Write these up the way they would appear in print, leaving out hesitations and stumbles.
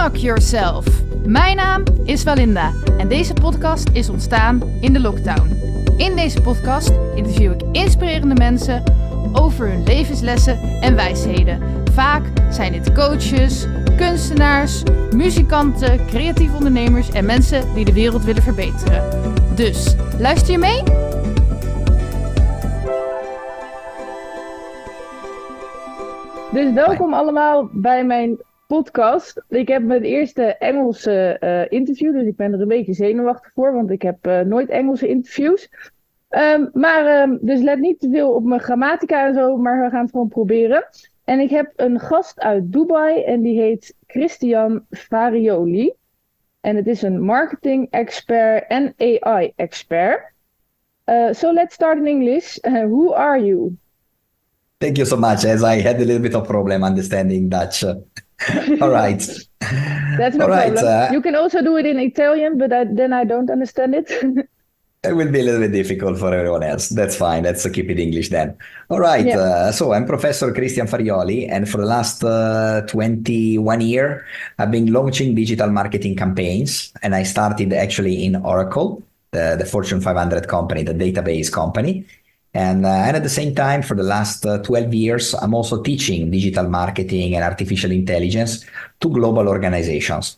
Unlock yourself. Mijn naam is Walinda en deze podcast is ontstaan in de lockdown. In deze podcast interview ik inspirerende mensen over hun levenslessen en wijsheden. Vaak zijn dit coaches, kunstenaars, muzikanten, creatieve ondernemers en mensen die de wereld willen verbeteren. Dus, luister je mee? Dus welkom allemaal bij mijn podcast. Ik heb mijn eerste Engelse interview, dus ik ben er een beetje zenuwachtig voor, want ik heb nooit Engelse interviews. Dus let niet te veel op mijn grammatica en zo, maar we gaan het gewoon proberen. En ik heb een gast uit Dubai en die heet Christian Farioli. En het is een marketing expert en AI expert. So let's start in English. Who are you? Thank you so much, as I had a little bit of problem understanding Dutch. All right. That's no problem. You can also do it in Italian, but then I don't understand it. It will be a little bit difficult for everyone else. That's fine. Let's keep it English then. All right. Yeah. So I'm Professor Christian Farioli, and for the last 21 years, I've been launching digital marketing campaigns, and I started actually in Oracle, the Fortune 500 company, the database company. And at the same time, for the last 12 years, I'm also teaching digital marketing and artificial intelligence to global organizations.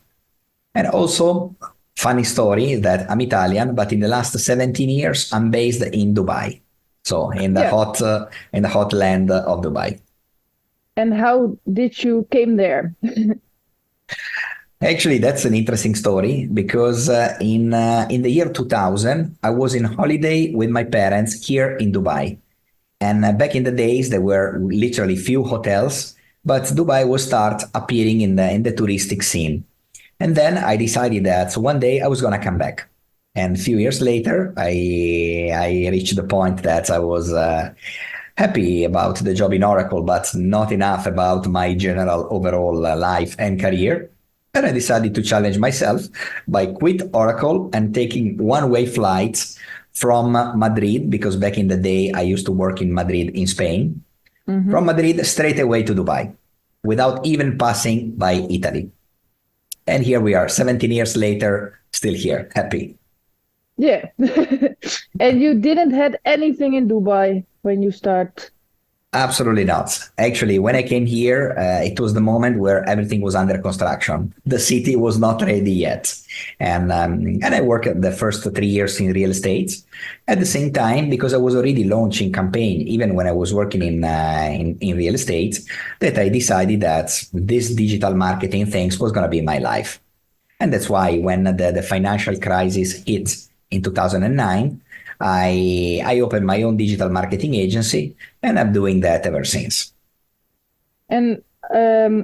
And also, funny story is that I'm Italian, but in the last 17 years, I'm based in Dubai. So in the hot land of Dubai. And how did you came there? Actually, that's an interesting story because in the year 2000, I was in holiday with my parents here in Dubai. And back in the days, there were literally few hotels, but Dubai was start appearing in the touristic scene. And then I decided that one day I was going to come back. And a few years later, I reached the point that I was happy about the job in Oracle, but not enough about my general overall life and career. And I decided to challenge myself by quit Oracle and taking one-way flights from Madrid, because back in the day, I used to work in Madrid in Spain. Mm-hmm. From Madrid straight away to Dubai, without even passing by Italy. And here we are, 17 years later, still here, happy. Yeah. And you didn't had anything in Dubai when you start? Absolutely not. Actually, when I came here, it was the moment where everything was under construction. The city was not ready yet. And I worked the first 3 years in real estate. At the same time, because I was already launching campaign, even when I was working in real estate, that I decided that this digital marketing things was going to be my life. And that's why when the financial crisis hit in 2009, I opened my own digital marketing agency, and I'm doing that ever since. And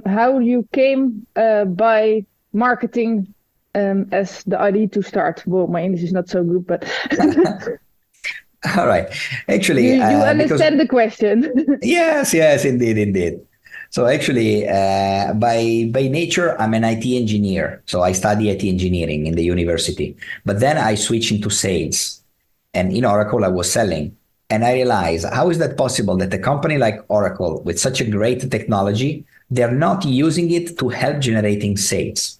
how you came by marketing as the idea to start? Well, my English is not so good, but... All right. Actually... You understand the question. Yes, indeed. So actually, by nature, I'm an IT engineer. So I study IT engineering in the university. But then I switched into sales. And in Oracle, I was selling. And I realized, how is that possible that a company like Oracle, with such a great technology, they're not using it to help generating sales?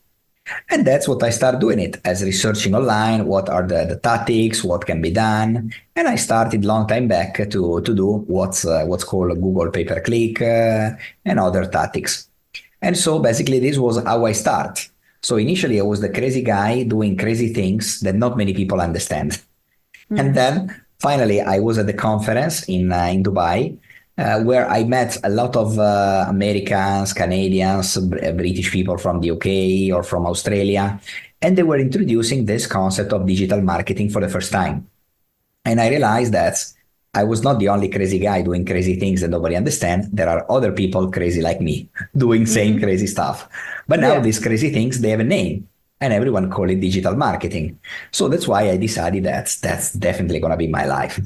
And that's what I started doing it, as researching online, what are the tactics, what can be done. And I started long time back to do what's called Google pay-per-click and other tactics. And so basically this was how I start. So initially I was the crazy guy doing crazy things that not many people understand. Mm-hmm. And then finally I was at the conference in Dubai, where I met a lot of Americans, Canadians, British people from the UK or from Australia, and they were introducing this concept of digital marketing for the first time. And I realized that I was not the only crazy guy doing crazy things that nobody understands. There are other people crazy like me doing same crazy stuff. But now these crazy things, they have a name. And everyone call it digital marketing. So that's why I decided that that's definitely going to be my life.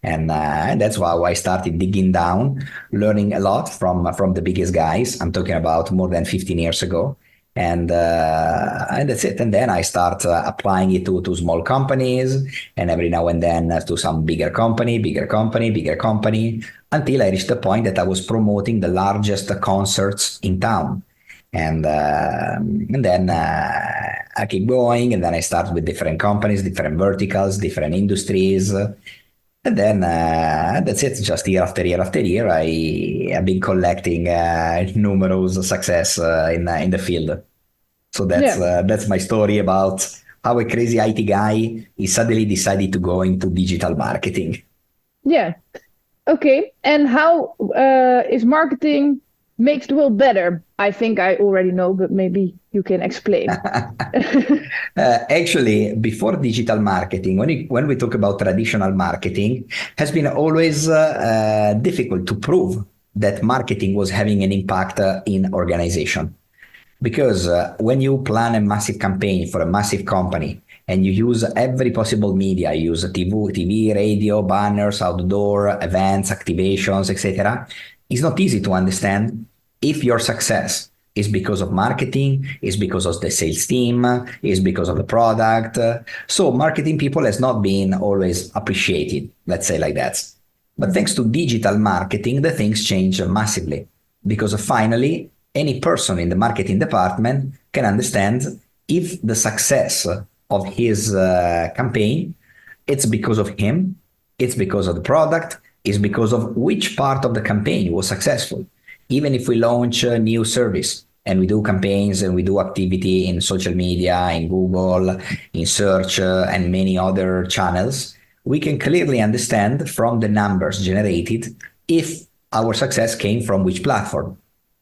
And that's why I started digging down, learning a lot from the biggest guys. I'm talking about more than 15 years ago. And that's it. And then I start applying it to small companies, and every now and then to some bigger company, until I reached the point that I was promoting the largest concerts in town. And then I keep going, and then I start with different companies, different verticals, different industries. And then that's it. Just year after year after year, I have been collecting numerous success in the field. So that's my story about how a crazy IT guy is suddenly decided to go into digital marketing. Yeah. Okay. And how is marketing makes the world better? I think I already know, but maybe you can explain. Actually, before digital marketing, when we talk about traditional marketing, has been always difficult to prove that marketing was having an impact in organization. Because when you plan a massive campaign for a massive company and you use every possible media, you use TV, radio, banners, outdoor, events, activations, etc., it's not easy to understand if your success is because of marketing, is because of the sales team, is because of the product. So marketing people has not been always appreciated, let's say like that. But thanks to digital marketing, the things change massively because finally, any person in the marketing department can understand if the success of his campaign, it's because of him, it's because of the product, it's because of which part of the campaign was successful. Even if we launch a new service and we do campaigns and we do activity in social media, in Google, in search, and many other channels, we can clearly understand from the numbers generated if our success came from which platform.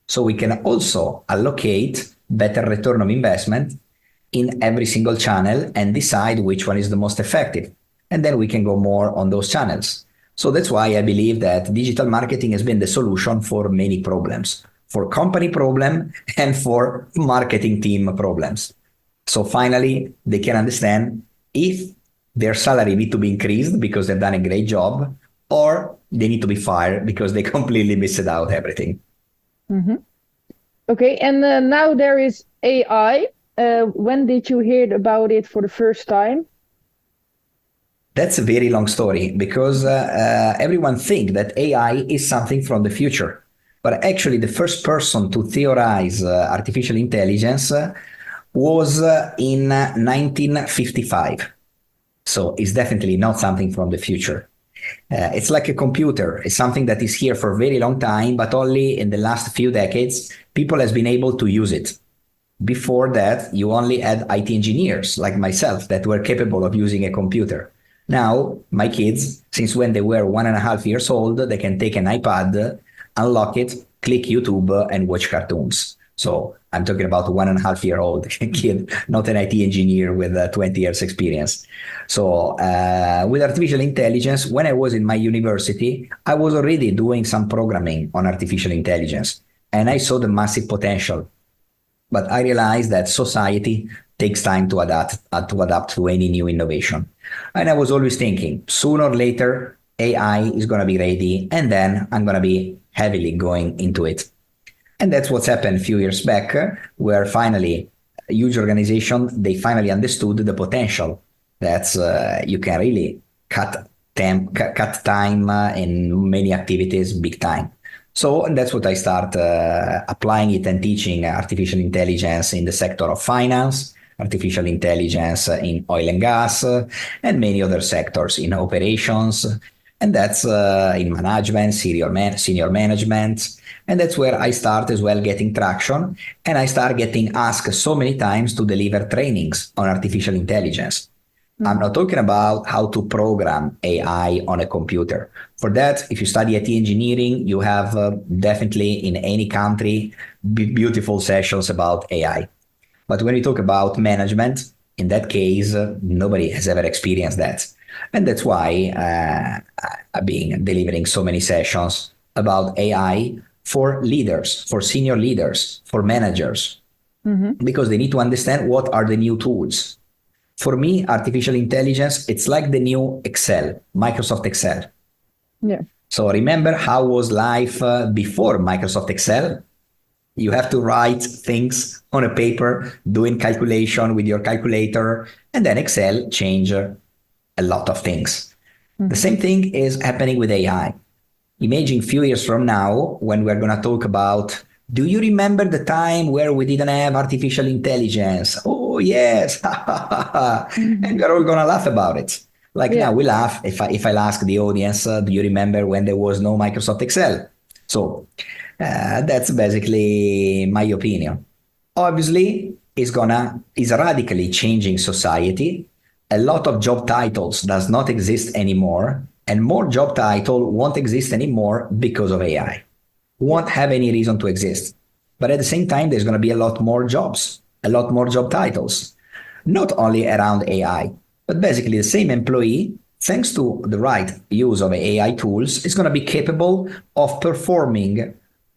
So we can also allocate better return of investment in every single channel and decide which one is the most effective. And then we can go more on those channels. So that's why I believe that digital marketing has been the solution for many problems, for company problem and for marketing team problems. So finally, they can understand if their salary need to be increased because they've done a great job, or they need to be fired because they completely missed out everything. Mm-hmm. Okay, and now there is AI. When did you hear about it for the first time? That's a very long story because everyone thinks that AI is something from the future. But actually, the first person to theorize artificial intelligence was in 1955. So it's definitely not something from the future. It's like a computer. It's something that is here for a very long time, but only in the last few decades, people has been able to use it. Before that, you only had IT engineers like myself that were capable of using a computer. Now, my kids, since when they were 1.5 years old, they can take an iPad, unlock it, click YouTube, and watch cartoons. So I'm talking about a 1.5-year-old kid, not an IT engineer with 20 years experience. So with artificial intelligence, when I was in my university, I was already doing some programming on artificial intelligence, and I saw the massive potential. But I realized that society takes time to adapt to any new innovation. And I was always thinking, sooner or later, AI is going to be ready, and then I'm going to be heavily going into it. And that's what's happened a few years back, where finally, a huge organization, they finally understood the potential that you can really cut time in many activities big time. So that's what I start applying it and teaching artificial intelligence in the sector of finance, artificial intelligence in oil and gas, and many other sectors in operations. And that's in management, senior management. And that's where I start as well getting traction. And I start getting asked so many times to deliver trainings on artificial intelligence. I'm not talking about how to program AI on a computer. For that, if you study IT engineering, you have definitely in any country beautiful sessions about AI. But when you talk about management, in that case, nobody has ever experienced that. And that's why I've been delivering so many sessions about AI for leaders, for senior leaders, for managers, because they need to understand what are the new tools. For me, artificial intelligence, it's like the new Excel, Microsoft Excel. Yeah. So remember how was life before Microsoft Excel? You have to write things on a paper, doing calculation with your calculator, and then Excel change a lot of things. The same thing is happening with AI. Imagine a few years from now when we're going to talk about Do you remember the time where we didn't have artificial intelligence? Oh, yes. And we're all going to laugh about it. Like now we laugh if I'll ask the audience, do you remember when there was no Microsoft Excel? So that's basically my opinion. Obviously, it's radically changing society. A lot of job titles does not exist anymore, and more job title won't exist anymore because of AI. Won't have any reason to exist. But at the same time, there's going to be a lot more jobs, a lot more job titles, not only around AI, but basically the same employee, thanks to the right use of AI tools, is going to be capable of performing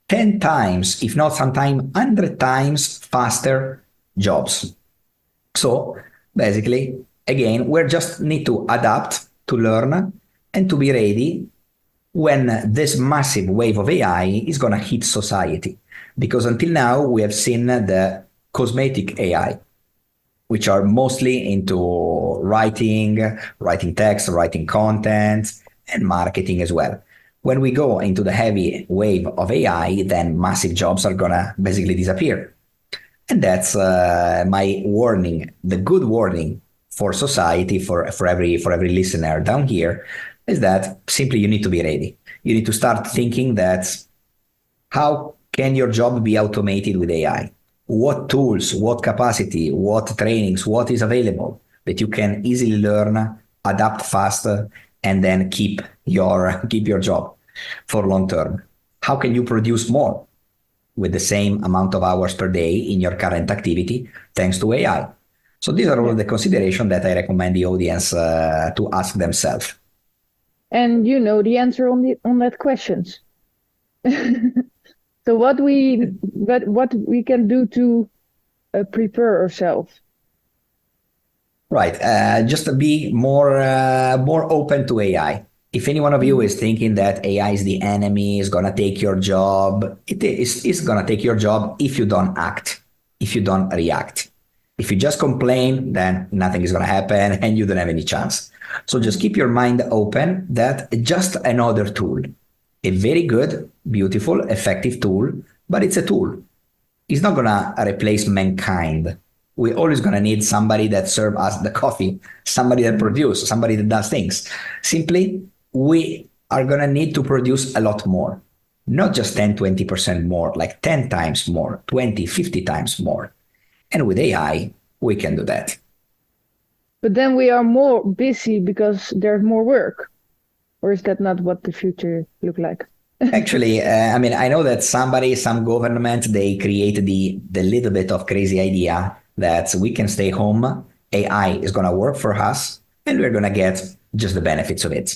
10 times, if not sometimes 100 times faster jobs. So basically, again, we just need to adapt, to learn, and to be ready when this massive wave of AI is going to hit society. Because until now, we have seen the cosmetic AI, which are mostly into writing text, writing content, and marketing as well. When we go into the heavy wave of AI, then massive jobs are going to basically disappear. And that's my warning, the good warning for society, for every listener down here, is that simply you need to be ready. You need to start thinking that how can your job be automated with AI? What tools, what capacity, what trainings, what is available that you can easily learn, adapt faster, and then keep your job for long term? How can you produce more with the same amount of hours per day in your current activity thanks to AI? So these are all the considerations that I recommend the audience to ask themselves. And you know the answer on that questions. So what we can do to prepare ourselves. Right. Just to be more open to AI. If any one of you is thinking that AI is the enemy, is going to take your job, it's going to take your job if you don't act, if you don't react. If you just complain, then nothing is going to happen and you don't have any chance. So just keep your mind open that just another tool, a very good, beautiful, effective tool, but it's a tool. It's not going to replace mankind. We're always going to need somebody that serves us the coffee, somebody that produces, somebody that does things. Simply, we are going to need to produce a lot more, not just 10, 20% more, like 10 times more, 20, 50 times more. And with AI, we can do that. But then we are more busy because there's more work. Or is that not what the future look like? Actually, I know that some government, they created the little bit of crazy idea that we can stay home, AI is going to work for us, and we're going to get just the benefits of it.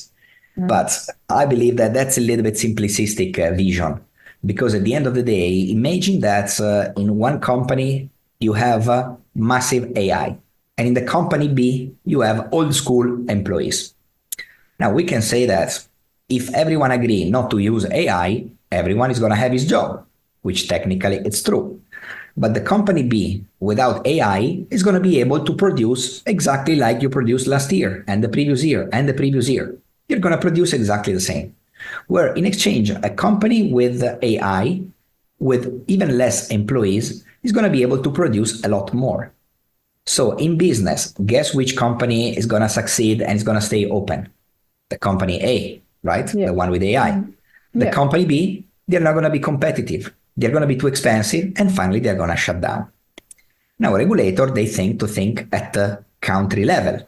But I believe that that's a little bit simplistic vision, because at the end of the day, imagine that in one company, you have massive AI, and in the company B, you have old school employees. Now, we can say that if everyone agree not to use AI, everyone is going to have his job, which technically it's true. But the company B without AI is going to be able to produce exactly like you produced last year and the previous year and the previous year. You're going to produce exactly the same. Where in exchange, a company with AI, with even less employees, is going to be able to produce a lot more. So in business, guess which company is going to succeed and is going to stay open? The company A, right? Yeah. The one with AI. The company B, they're not going to be competitive. They're going to be too expensive. And finally, they're going to shut down. Now, regulator, they think at the country level.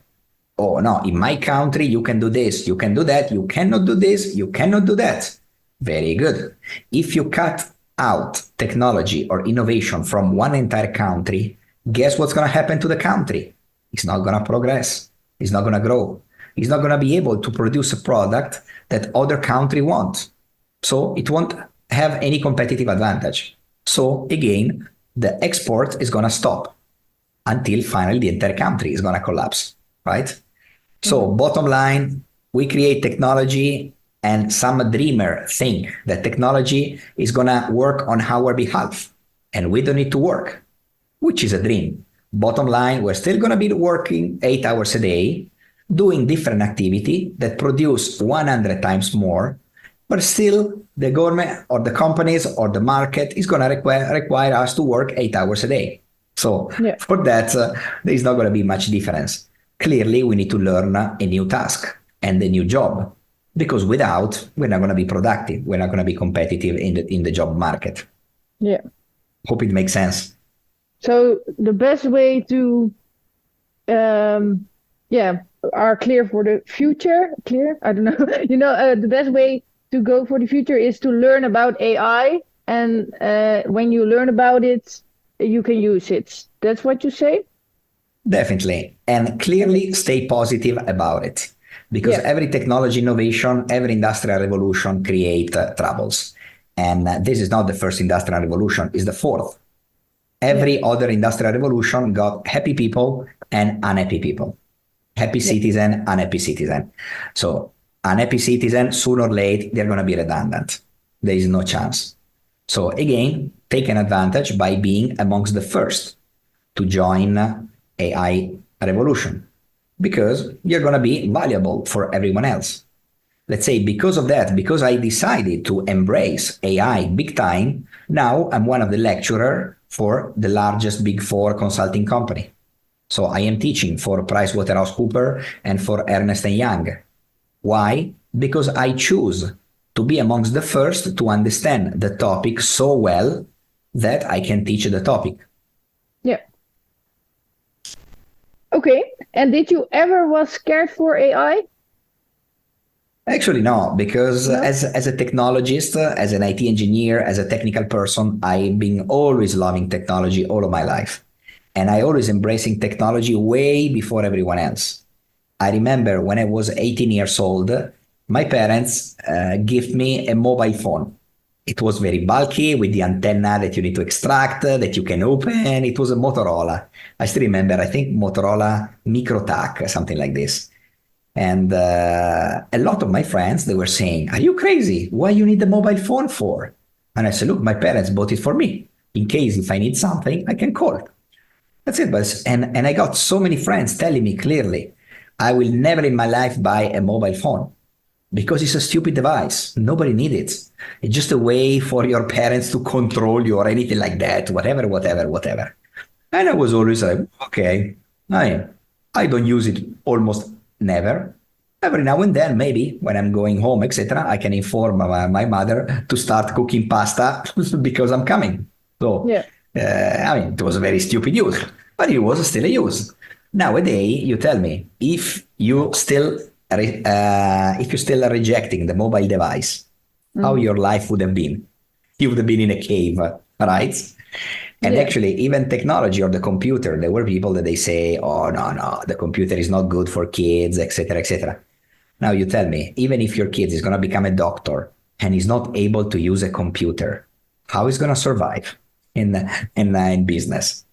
Oh, no, in my country, you can do this, you can do that, you cannot do this, you cannot do that. Very good. If you cut out technology or innovation from one entire country, guess what's going to happen to the country? It's not going to progress. It's not going to grow. It's not going to be able to produce a product that other country want. So it won't have any competitive advantage. So again, the export is going to stop until finally the entire country is going to collapse, right? So bottom line, we create technology and some dreamer think that technology is going to work on our behalf and we don't need to work, which is a dream. Bottom line, we're still going to be working 8 hours a day, doing different activity that produce 100 times more but still the government or the companies or the market is going to require us to work 8 hours a day. So for that, there is not going to be much difference. Clearly, we need to learn a new task and a new job, because without, we're not going to be productive. We're not going to be competitive in the job market. Yeah. Hope it makes sense. So the best way to, are clear for the future. Clear? I don't know. The best way to go for the future is to learn about AI, and when you learn about it, you can use it. That's what you say? Definitely. And clearly stay positive about it, because every technology innovation, every industrial revolution create troubles. And this is not the first industrial revolution, it's the fourth. Every other industrial revolution got happy people and unhappy people. Happy citizen, unhappy citizen. So unhappy citizen, sooner or later, they're going to be redundant. There is no chance. So again, take an advantage by being amongst the first to join AI revolution, because you're going to be valuable for everyone else. Let's say because of that, because I decided to embrace AI big time, now I'm one of the lecturers for the largest Big Four consulting company. So I am teaching for PricewaterhouseCoopers and for Ernst & Young. Why? Because I choose to be amongst the first to understand the topic so well that I can teach the topic. Yeah. Okay. And did you ever was scared for AI? Actually, no, because as a technologist, as an IT engineer, as a technical person, I've been always loving technology all of my life. And I always embracing technology way before everyone else. I remember when I was 18 years old, my parents gave me a mobile phone. It was very bulky with the antenna that you need to extract, that you can open. It was a Motorola. I still remember, I think Motorola MicroTac, something like this. And a lot of my friends, they were saying, are you crazy? Why you need the mobile phone for? And I said, look, my parents bought it for me. In case if I need something, I can call it. That's it. And I got so many friends telling me clearly, I will never in my life buy a mobile phone because it's a stupid device. Nobody needs it. It's just a way for your parents to control you or anything like that, whatever. And I was always like, okay, I don't use it almost never. Every now and then, maybe when I'm going home, etc., I can inform my mother to start cooking pasta because I'm coming. So, it was a very stupid use, but it was still a use. Nowadays, you tell me, if you still are rejecting the mobile device, how your life would have been? You would have been in a cave, right? And actually, even technology or the computer, there were people that they say, oh, no, the computer is not good for kids, etc., etc. Now you tell me, even if your kid is going to become a doctor and is not able to use a computer, how is going to survive in business?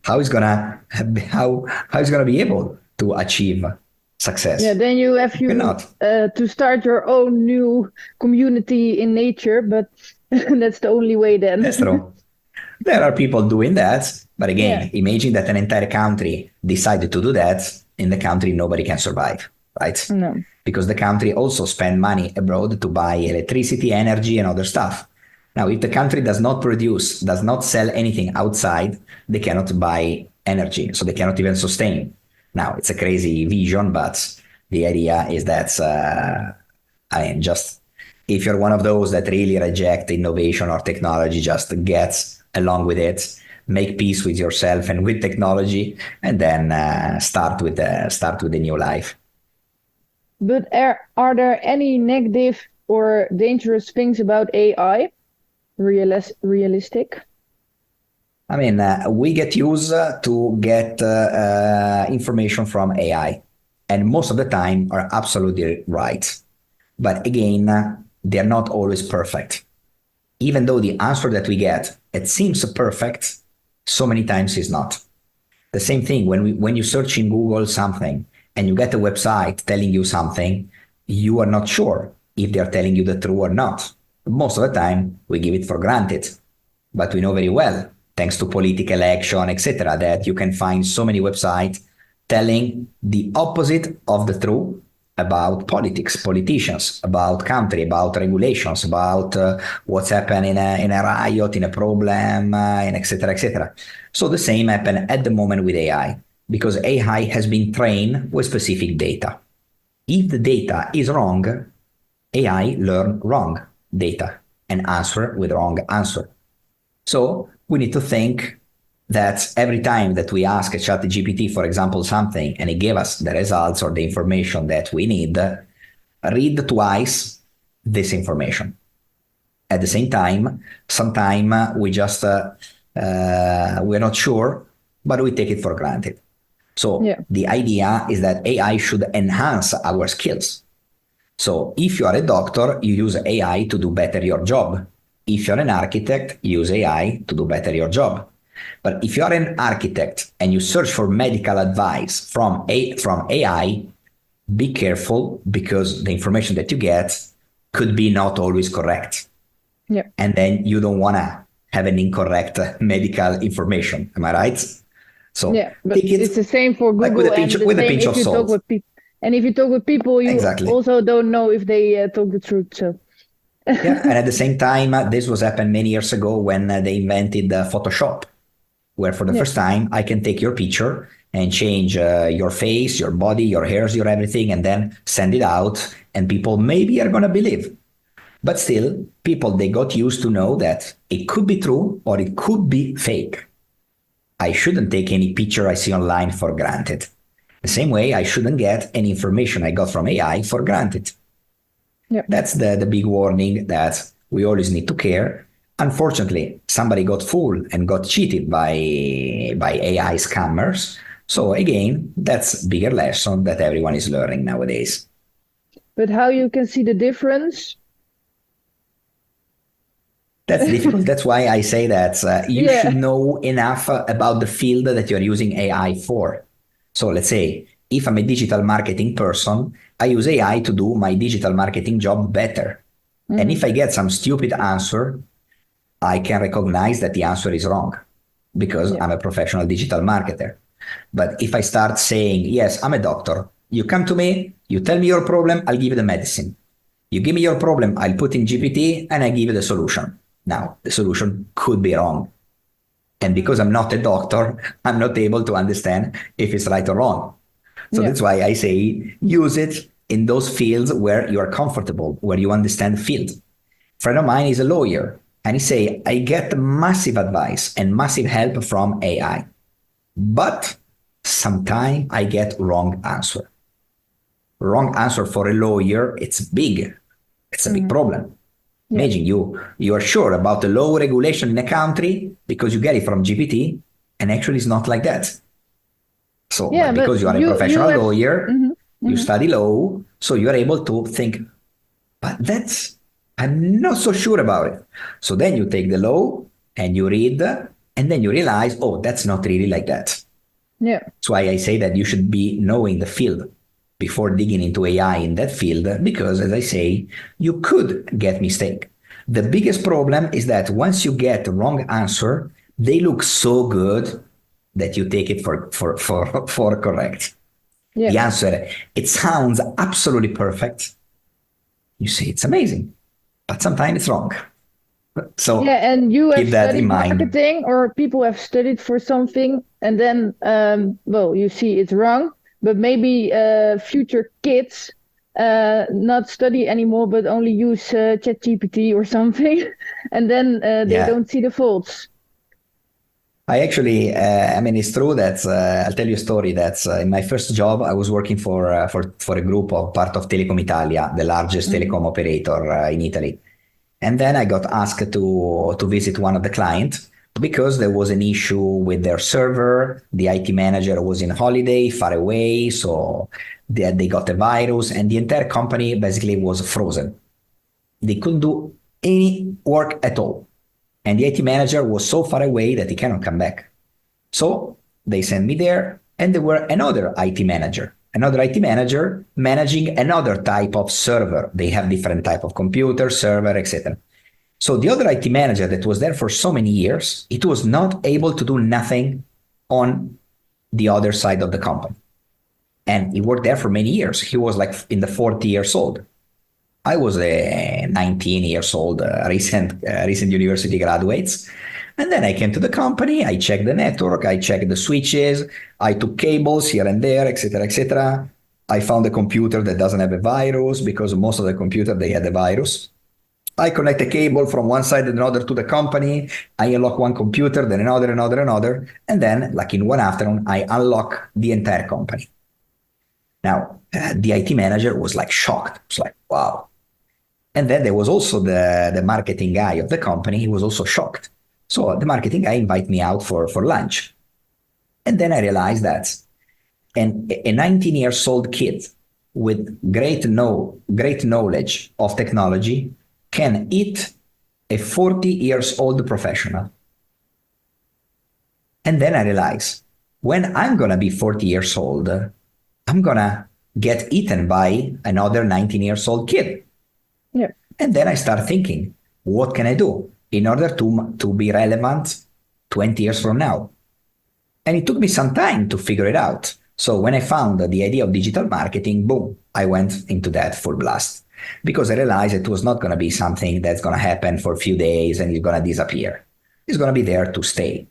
How is going to be able to achieve success? Yeah, then you have to start your own new community in nature, but that's the only way then. That's true. There are people doing that, but again, imagine that an entire country decided to do that. In the country, nobody can survive, right? No. Because the country also spend money abroad to buy electricity, energy, and other stuff. Now, if the country does not sell anything outside, they cannot buy energy, so they cannot even sustain. Now, it's a crazy vision, but the idea is that, if you're one of those that really reject innovation or technology, just gets along with it, make peace with yourself and with technology, and then start with the new life. But are there any negative or dangerous things about AI? Realistic? We get used to get information from AI, and most of the time are absolutely right. But again, they're not always perfect. Even though the answer that we get, it seems perfect, so many times is not. The same thing when you search in Google something and you get a website telling you something, you are not sure if they are telling you the truth or not. Most of the time, we give it for granted. But we know very well, thanks to political action, etc., that you can find so many websites telling the opposite of the truth about politics, politicians, about country, about regulations, about what's happened in a riot, in a problem, and etc., etc. So the same happened at the moment with AI, because AI has been trained with specific data. If the data is wrong, AI learn wrong data and answer with wrong answer. So we need to think that every time that we ask a ChatGPT, for example, something, and it gave us the results or the information that we need, read twice this information. At the same time, sometimes we just, we're not sure, but we take it for granted. So the idea is that AI should enhance our skills. So if you are a doctor, you use AI to do better your job. If you're an architect, you use AI to do better your job. But if you are an architect and you search for medical advice from AI, be careful, because the information that you get could be not always correct. Yeah. And then you don't want to have an incorrect medical information. Am I right? So but it's the same for Google, like with a pinch of salt. And if you talk with people, you exactly. also don't know if they talk the truth. So. And at the same time, this was happened many years ago when they invented Photoshop, where for the first time I can take your picture and change your face, your body, your hairs, your everything, and then send it out, and people maybe are going to believe. But still, people, they got used to know that it could be true or it could be fake. I shouldn't take any picture I see online for granted. The same way, I shouldn't get any information I got from AI for granted. That's the big warning, that we always need to care. Unfortunately, somebody got fooled and got cheated by AI scammers. So again, that's a bigger lesson that everyone is learning nowadays. But how you can see the difference? That's difficult. That's why I say that you should know enough about the field that you're using AI for. So let's say, if I'm a digital marketing person, I use AI to do my digital marketing job better. Mm-hmm. And if I get some stupid answer, I can recognize that the answer is wrong, because I'm a professional digital marketer. But if I start saying, yes, I'm a doctor, you come to me, you tell me your problem, I'll give you the medicine. You give me your problem, I'll put in GPT and I give you the solution. Now, the solution could be wrong. And because I'm not a doctor, I'm not able to understand if it's right or wrong. So that's why I say use it in those fields where you are comfortable, where you understand the field. A friend of mine is a lawyer, and he say, I get massive advice and massive help from AI, but sometimes I get wrong answer. Wrong answer for a lawyer, it's big. It's a big problem. Imagine you are sure about the law regulation in a country because you get it from GPT, and actually it's not like that. So because you are a professional lawyer, you study law, so you are able to think, but I'm not so sure about it. So then you take the law and you read, and then you realize, oh, that's not really like that. Yeah. That's why I say that you should be knowing the field before digging into AI in that field, because as I say, you could get mistake. The biggest problem is that once you get the wrong answer, they look so good that you take it for correct. Yeah. The answer, it sounds absolutely perfect. You say it's amazing, but sometimes it's wrong. So and you have keep that studied in mind. Marketing, or people have studied for something, and then you see it's wrong. But maybe future kids not study anymore, but only use ChatGPT or something, and then they don't see the faults. I actually, it's true that I'll tell you a story that in my first job, I was working for a group of part of Telecom Italia, the largest telecom operator in Italy. And then I got asked to visit one of the clients because there was an issue with their server. The IT manager was in holiday, far away, so they got a virus, and the entire company basically was frozen. They couldn't do any work at all. And the IT manager was so far away that he cannot come back. So they sent me there, and there were another IT manager managing another type of server. They have different type of computer, server, etc. So the other IT manager that was there for so many years, it was not able to do nothing on the other side of the company. And he worked there for many years. He was like in the 40 years old. I was a 19 years old, recent university graduates. And then I came to the company, I checked the network, I checked the switches, I took cables here and there, etc., etc. I found a computer that doesn't have a virus because most of the computer, they had a virus. I connect a cable from one side and another to the company. I unlock one computer, then another. And then, like in one afternoon, I unlock the entire company. Now, the IT manager was like shocked. It was like, wow. And then there was also the marketing guy of the company. He was also shocked. So the marketing guy invited me out for lunch. And then I realized that a 19 years old kid with great knowledge of technology can eat a 40 years old professional. And then I realized when I'm going to be 40 years old, I'm going to get eaten by another 19 years old kid. Yeah. And then I start thinking, what can I do in order to be relevant 20 years from now? And it took me some time to figure it out. So when I found the idea of digital marketing, boom, I went into that full blast because I realized it was not going to be something that's going to happen for a few days and it's going to disappear. It's going to be there to stay.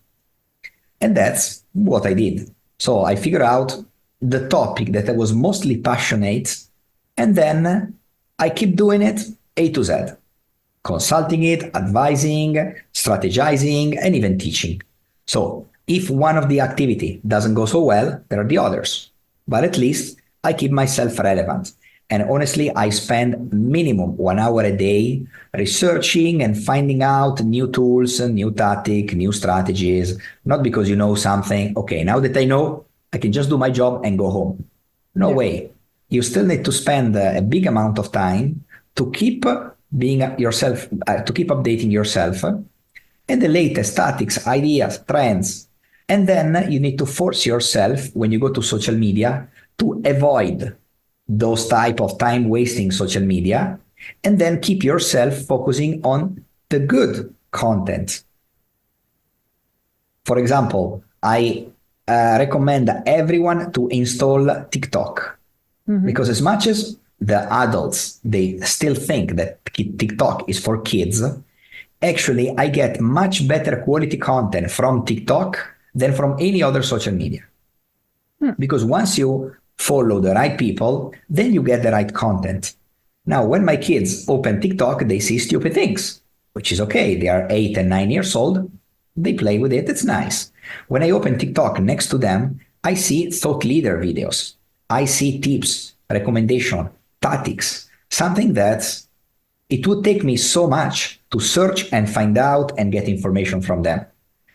And that's what I did. So I figured out the topic that I was mostly passionate, and then I keep doing it A to Z, consulting it, advising, strategizing, and even teaching. So if one of the activity doesn't go so well, there are the others. But at least I keep myself relevant. And honestly, I spend minimum 1 hour a day researching and finding out new tools, new tactics, new strategies, not because you know something. Okay, now that I know, I can just do my job and go home. No way. You still need to spend a big amount of time to keep being yourself, to keep updating yourself and the latest tactics, ideas, trends. And then you need to force yourself when you go to social media to avoid those type of time wasting social media and then keep yourself focusing on the good content. For example, I recommend everyone to install TikTok because as much as the adults, they still think that TikTok is for kids, actually I get much better quality content from TikTok than from any other social media. Because once you follow the right people, then you get the right content. Now, when my kids open TikTok, they see stupid things, which is okay. They are 8 and 9 years old. They play with it. It's nice. When I open TikTok next to them, I see thought leader videos. I see tips, recommendation, tactics, something that it would take me so much to search and find out and get information from them.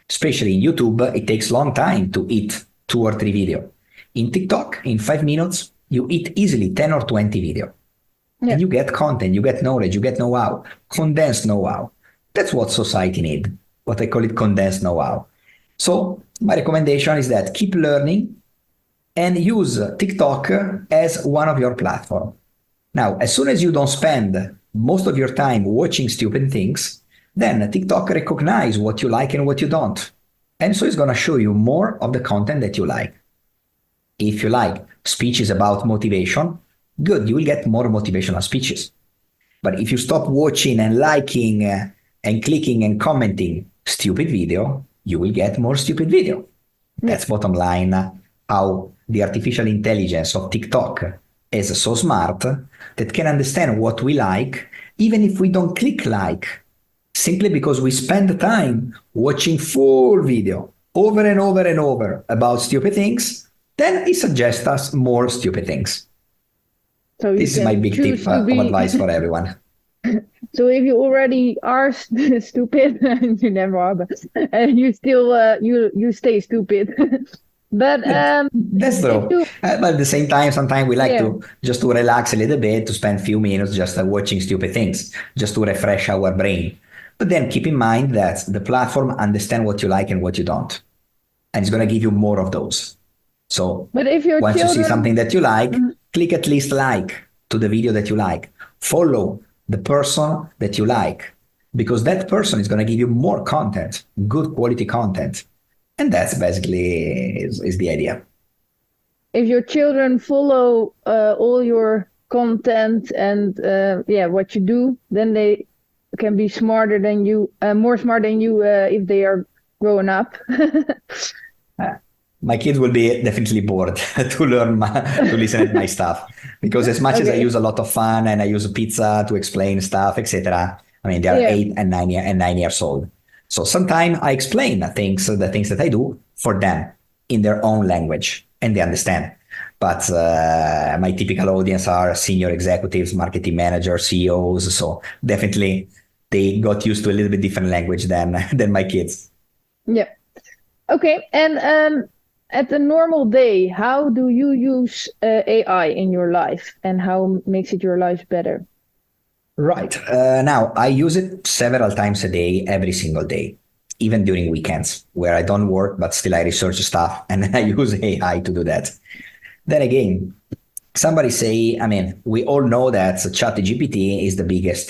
Especially in YouTube, it takes a long time to eat 2 or 3 videos. In TikTok, in 5 minutes, you eat easily 10 or 20 videos. Yeah. And you get content, you get knowledge, you get know-how, condensed know-how. That's what society needs, what I call it condensed know-how. So my recommendation is that keep learning and use TikTok as one of your platforms. Now, as soon as you don't spend most of your time watching stupid things, then TikTok recognizes what you like and what you don't. And so it's going to show you more of the content that you like. If you like speeches about motivation, good, you will get more motivational speeches. But if you stop watching and liking and clicking and commenting stupid video, you will get more stupid video. That's bottom line, how the artificial intelligence of TikTok is so smart that can understand what we like, even if we don't click like, simply because we spend the time watching full video over and over and over about stupid things, then it suggests us more stupid things. So this is my big tip of advice for everyone. So if you already are stupid, you never are, but you still you stay stupid. But that's true. But at the same time, sometimes we like to just to relax a little bit, to spend a few minutes just watching stupid things, just to refresh our brain. But then keep in mind that the platform understands what you like and what you don't, and it's going to give you more of those. So but if your once you see something that you like, click at least like to the video that you like. Follow the person that you like, because that person is going to give you more content, good quality content. And that's basically is the idea. if your children follow all your content and what you do, then they can be smarter than you, more smart than you if they are growing up. My kids will be definitely bored to learn to listen to my stuff, because as much as I use a lot of fun and I use pizza to explain stuff, etc. I mean, they are 8 and 9 years old. So sometimes I explain the things that I do for them in their own language, and they understand. But my typical audience are senior executives, marketing managers, CEOs. So definitely they got used to a little bit different language than my kids. Yeah. Okay. And at a normal day, how do you use AI in your life, and how makes it your life better? Right. Now, I use it several times a day, every single day, even during weekends where I don't work, but still I research stuff and I use AI to do that. Then again, somebody say, I mean, we all know that ChatGPT is the biggest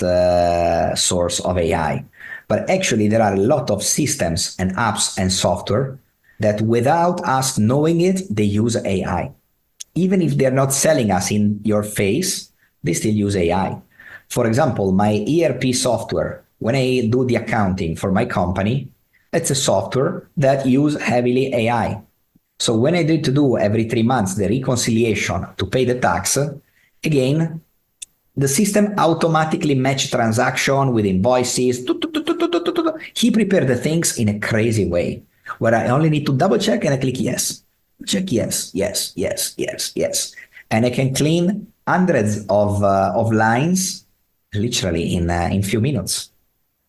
source of AI, but actually there are a lot of systems and apps and software that without us knowing it, they use AI. Even if they're not selling us in your face, they still use AI. For example, my ERP software, when I do the accounting for my company, it's a software that uses heavily AI. So when I need to do every 3 months the reconciliation to pay the tax, again, the system automatically match transaction with invoices. He prepared the things in a crazy way, where I only need to double check and I click yes. Check yes, yes, yes, yes, yes. And I can clean hundreds of lines literally in few minutes.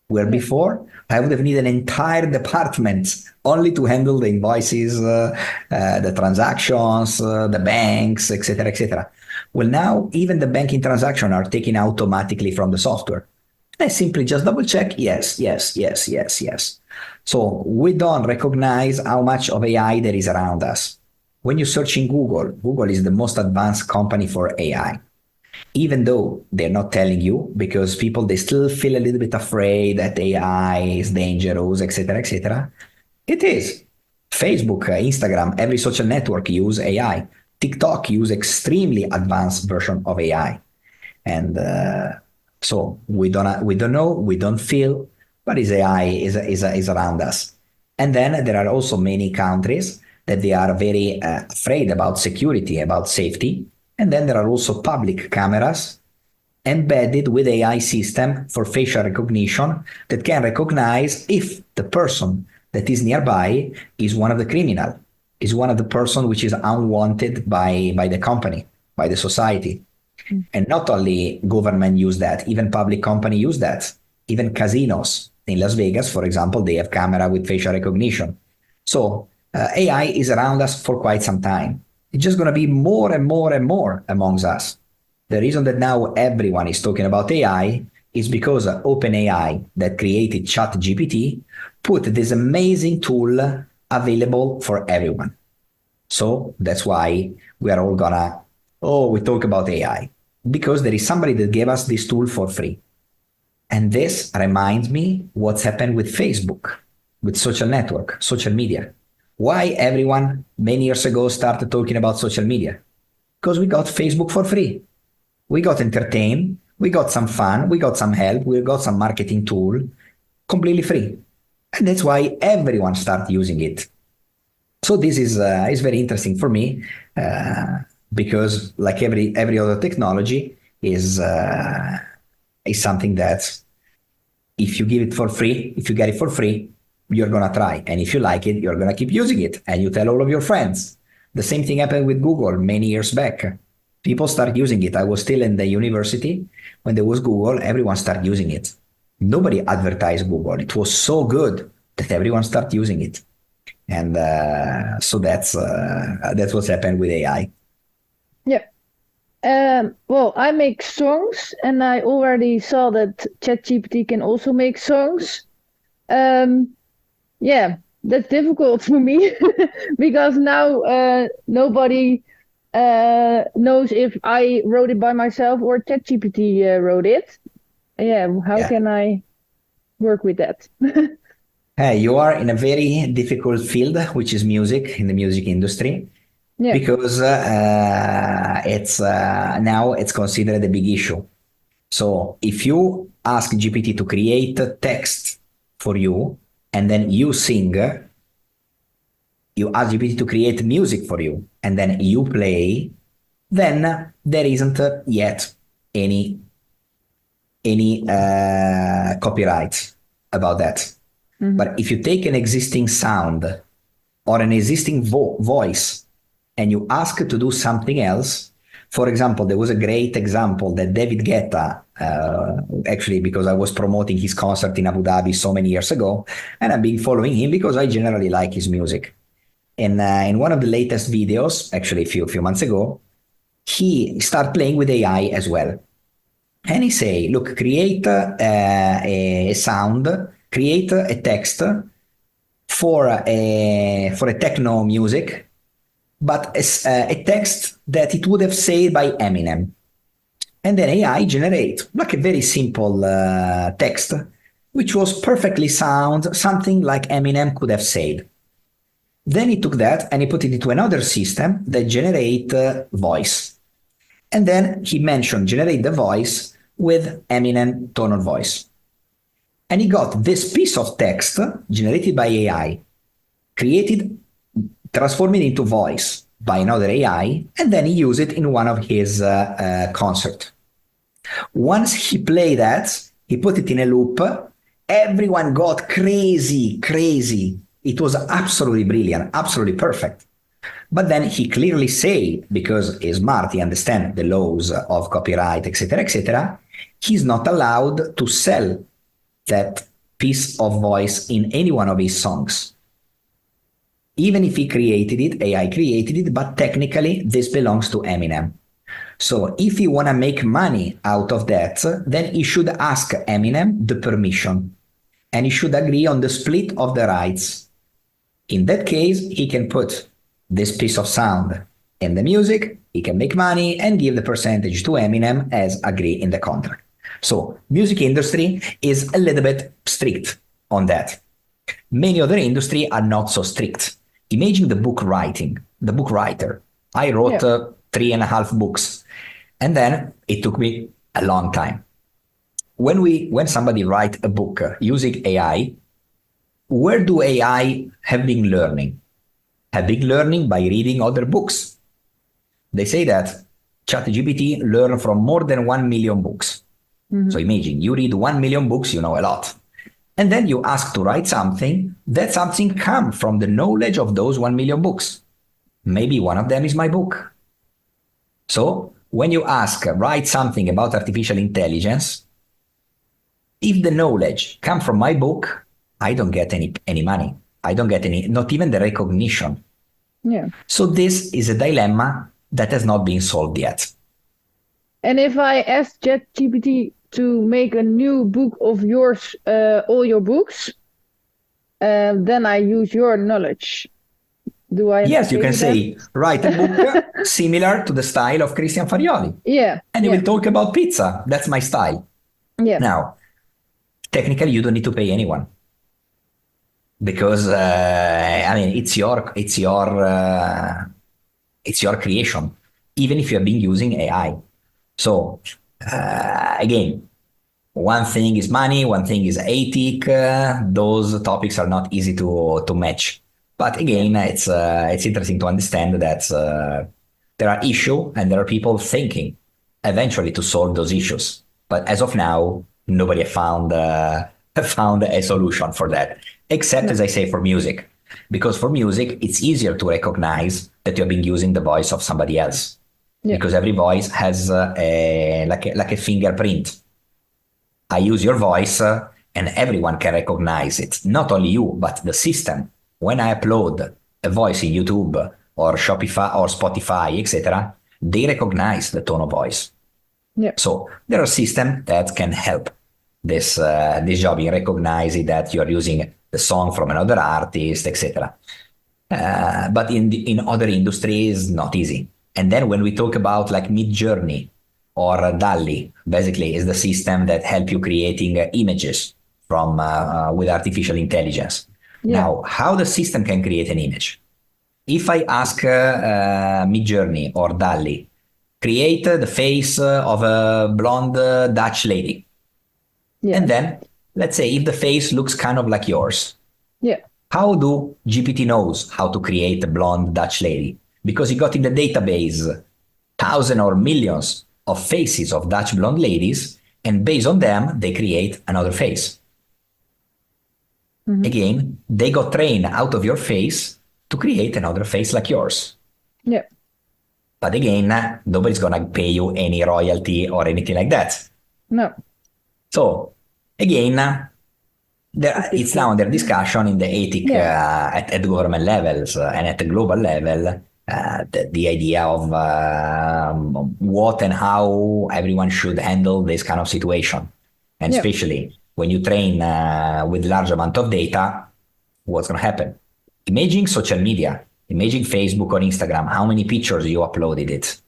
Where before, I would have needed an entire department only to handle the invoices, the transactions, the banks, etc., etc. Well, now even the banking transactions are taken automatically from the software. I simply just double check, yes, yes, yes, yes, yes. So we don't recognize how much of AI there is around us. When you search in Google, Google is the most advanced company for AI. Even though they're not telling you, because people, they still feel a little bit afraid that AI is dangerous, etc., etc. It is. Facebook, Instagram, every social network use AI. TikTok use extremely advanced version of AI. And so we don't know, we don't feel, but AI is around us. And then there are also many countries that they are very afraid about security, about safety. And then there are also public cameras embedded with AI system for facial recognition that can recognize if the person that is nearby is one of the criminal, is one of the person which is unwanted by the company, by the society. And not only government use that, even public company use that. Even casinos in Las Vegas, for example, they have camera with facial recognition. So AI is around us for quite some time. It's just going to be more and more and more amongst us. The reason that now everyone is talking about AI is because OpenAI, that created ChatGPT, put this amazing tool available for everyone. So that's why we are all gonna, we talk about AI. Because there is somebody that gave us this tool for free. And this reminds me what's happened with Facebook, with social network, social media. Why everyone many years ago started talking about social media? Because we got Facebook for free. We got entertained, we got some fun, we got some help, we got some marketing tool, completely free. And that's why everyone started using it. So this is very interesting for me because like every other technology is something that if you give it for free, if you get it for free, you're going to try. And if you like it, you're going to keep using it. And you tell all of your friends. The same thing happened with Google many years back. People start using it. I was still in the university when there was Google, everyone started using it. Nobody advertised Google. It was so good that everyone started using it. And so that's what's happened with AI. Yeah. Well, I make songs, and I already saw that ChatGPT can also make songs. Yeah, that's difficult for me because now nobody knows if I wrote it by myself or ChatGPT wrote it. Yeah, how can I work with that? Hey, you are in a very difficult field, which is music, in the music industry. Yeah. because it's now it's considered a big issue. So if you ask GPT to create text for you, and then you sing, you ask GPT to create music for you, and then you play, then there isn't yet any copyright about that. Mm-hmm. But if you take an existing sound or an existing voice and you ask to do something else, for example, there was a great example that David Guetta, actually, because I was promoting his concert in Abu Dhabi so many years ago, and I've been following him because I generally like his music. And in one of the latest videos, actually a few months ago, he started playing with AI as well. And he say, look, create a sound, create a text for a techno music, but a text that it would have said by Eminem. And then AI generate like a very simple text, which was perfectly sound, something like Eminem could have said. Then he took that and he put it into another system that generate voice. And then he mentioned generate the voice with Eminem tone of voice. And he got this piece of text generated by AI, transformed it into voice by another AI, and then he used it in one of his concert. Once he played that, he put it in a loop, everyone got crazy. It was absolutely brilliant, absolutely perfect. But then he clearly said, because he's smart, he understands the laws of copyright, etc., he's not allowed to sell that piece of voice in any one of his songs. Even if he created it, AI created it, but technically this belongs to Eminem. So if he want to make money out of that, then he should ask Eminem the permission, and he should agree on the split of the rights. In that case, he can put this piece of sound in the music, he can make money and give the percentage to Eminem as agreed in the contract. So music industry is a little bit strict on that. Many other industries are not so strict. Imagine the book writer. I wrote 3.5 books, and then it took me a long time. When somebody write a book using AI, where do AI have been learning? Have been learning by reading other books. They say that ChatGPT learn from more than 1 million books. Mm-hmm. So imagine you read 1 million books, you know a lot. And then you ask to write something, that something comes from the knowledge of those 1 million books. Maybe one of them is my book. So when you ask, write something about artificial intelligence, if the knowledge comes from my book, I don't get any money. I don't get not even the recognition. Yeah. So this is a dilemma that has not been solved yet. And if I ask ChatGPT to make a new book of yours, all your books, then I use your knowledge. Do I? Yes, you can say, write a book similar to the style of Christian Farioli. Yeah. And you will talk about pizza. That's my style. Yeah. Now, technically, you don't need to pay anyone. Because, it's your creation, even if you have been using AI. So, again, one thing is money, one thing is ethic. Those topics are not easy to match. But again, it's interesting to understand that there are issues and there are people thinking eventually to solve those issues. But as of now, nobody found a solution for that, except, as I say, for music. Because for music, it's easier to recognize that you've been using the voice of somebody else. Yeah. Because every voice has like a fingerprint. I use your voice and everyone can recognize it. Not only you, but the system. When I upload a voice in YouTube or Shopify or Spotify, etc., they recognize the tone of voice. Yeah. So there are systems that can help this job in recognizing that you are using the song from another artist, etc. But in other industries, not easy. And then when we talk about like Midjourney or DALL-E, basically is the system that help you creating images from with artificial intelligence. Yeah. Now, how the system can create an image? if I ask Midjourney or DALL-E, create the face of a blonde Dutch lady. Yeah. And then, let's say if the face looks kind of like yours, Yeah. how do GPT knows how to create a blonde Dutch lady? Because he got in the database thousands or millions of faces of Dutch blonde ladies, and based on them, they create another face. Mm-hmm. Again, they got trained out of your face to create another face like yours. Yeah. But again, nobody's going to pay you any royalty or anything like that. No. So again, it's now under discussion in the ethic at government levels and at the global level, the idea of what and how everyone should handle this kind of situation. And especially when you train with large amount of data, what's going to happen? Imagine social media, imagine Facebook or Instagram, how many pictures you uploaded it.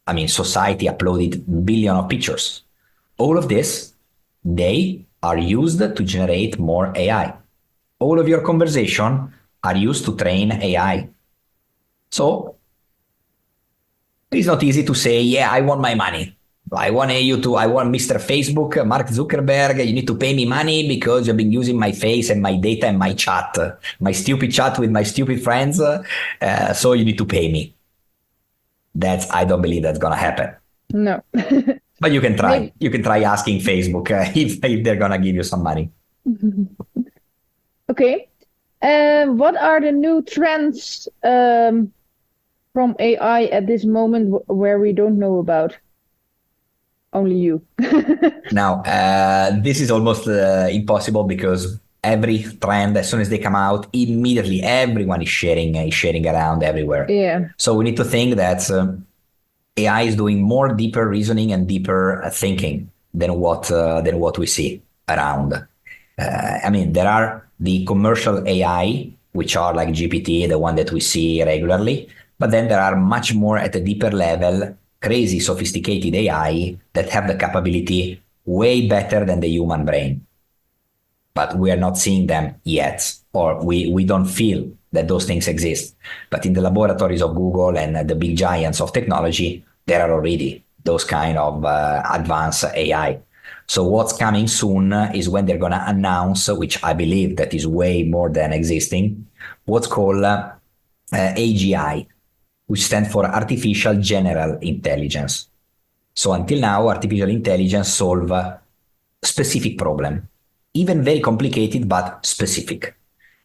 I mean, society uploaded billion of pictures. All of this, they are used to generate more AI. All of your conversation are used to train AI. So it's not easy to say, yeah, I want my money. I want Mr. Facebook, Mark Zuckerberg, you need to pay me money because you've been using my face and my data and my chat, my stupid chat with my stupid friends. So you need to pay me. I don't believe that's going to happen. No. But you can try. Maybe. You can try asking Facebook if they're going to give you some money. Okay. What are the new trends from AI at this moment where we don't know about? Only you. Now, this is almost impossible because every trend, as soon as they come out, immediately everyone is sharing around everywhere. Yeah. So we need to think that AI is doing more deeper reasoning and deeper thinking than what we see around. I mean, there are the commercial AI, which are like GPT, the one that we see regularly, but then there are much more at a deeper level, crazy sophisticated AI that have the capability way better than the human brain. But we are not seeing them yet, or we don't feel that those things exist. But in the laboratories of Google and the big giants of technology, there are already those kind of advanced AI. So what's coming soon is when they're going to announce, which I believe that is way more than existing, what's called AGI, which stands for Artificial General Intelligence. So until now, artificial intelligence solve a specific problem, even very complicated, but specific.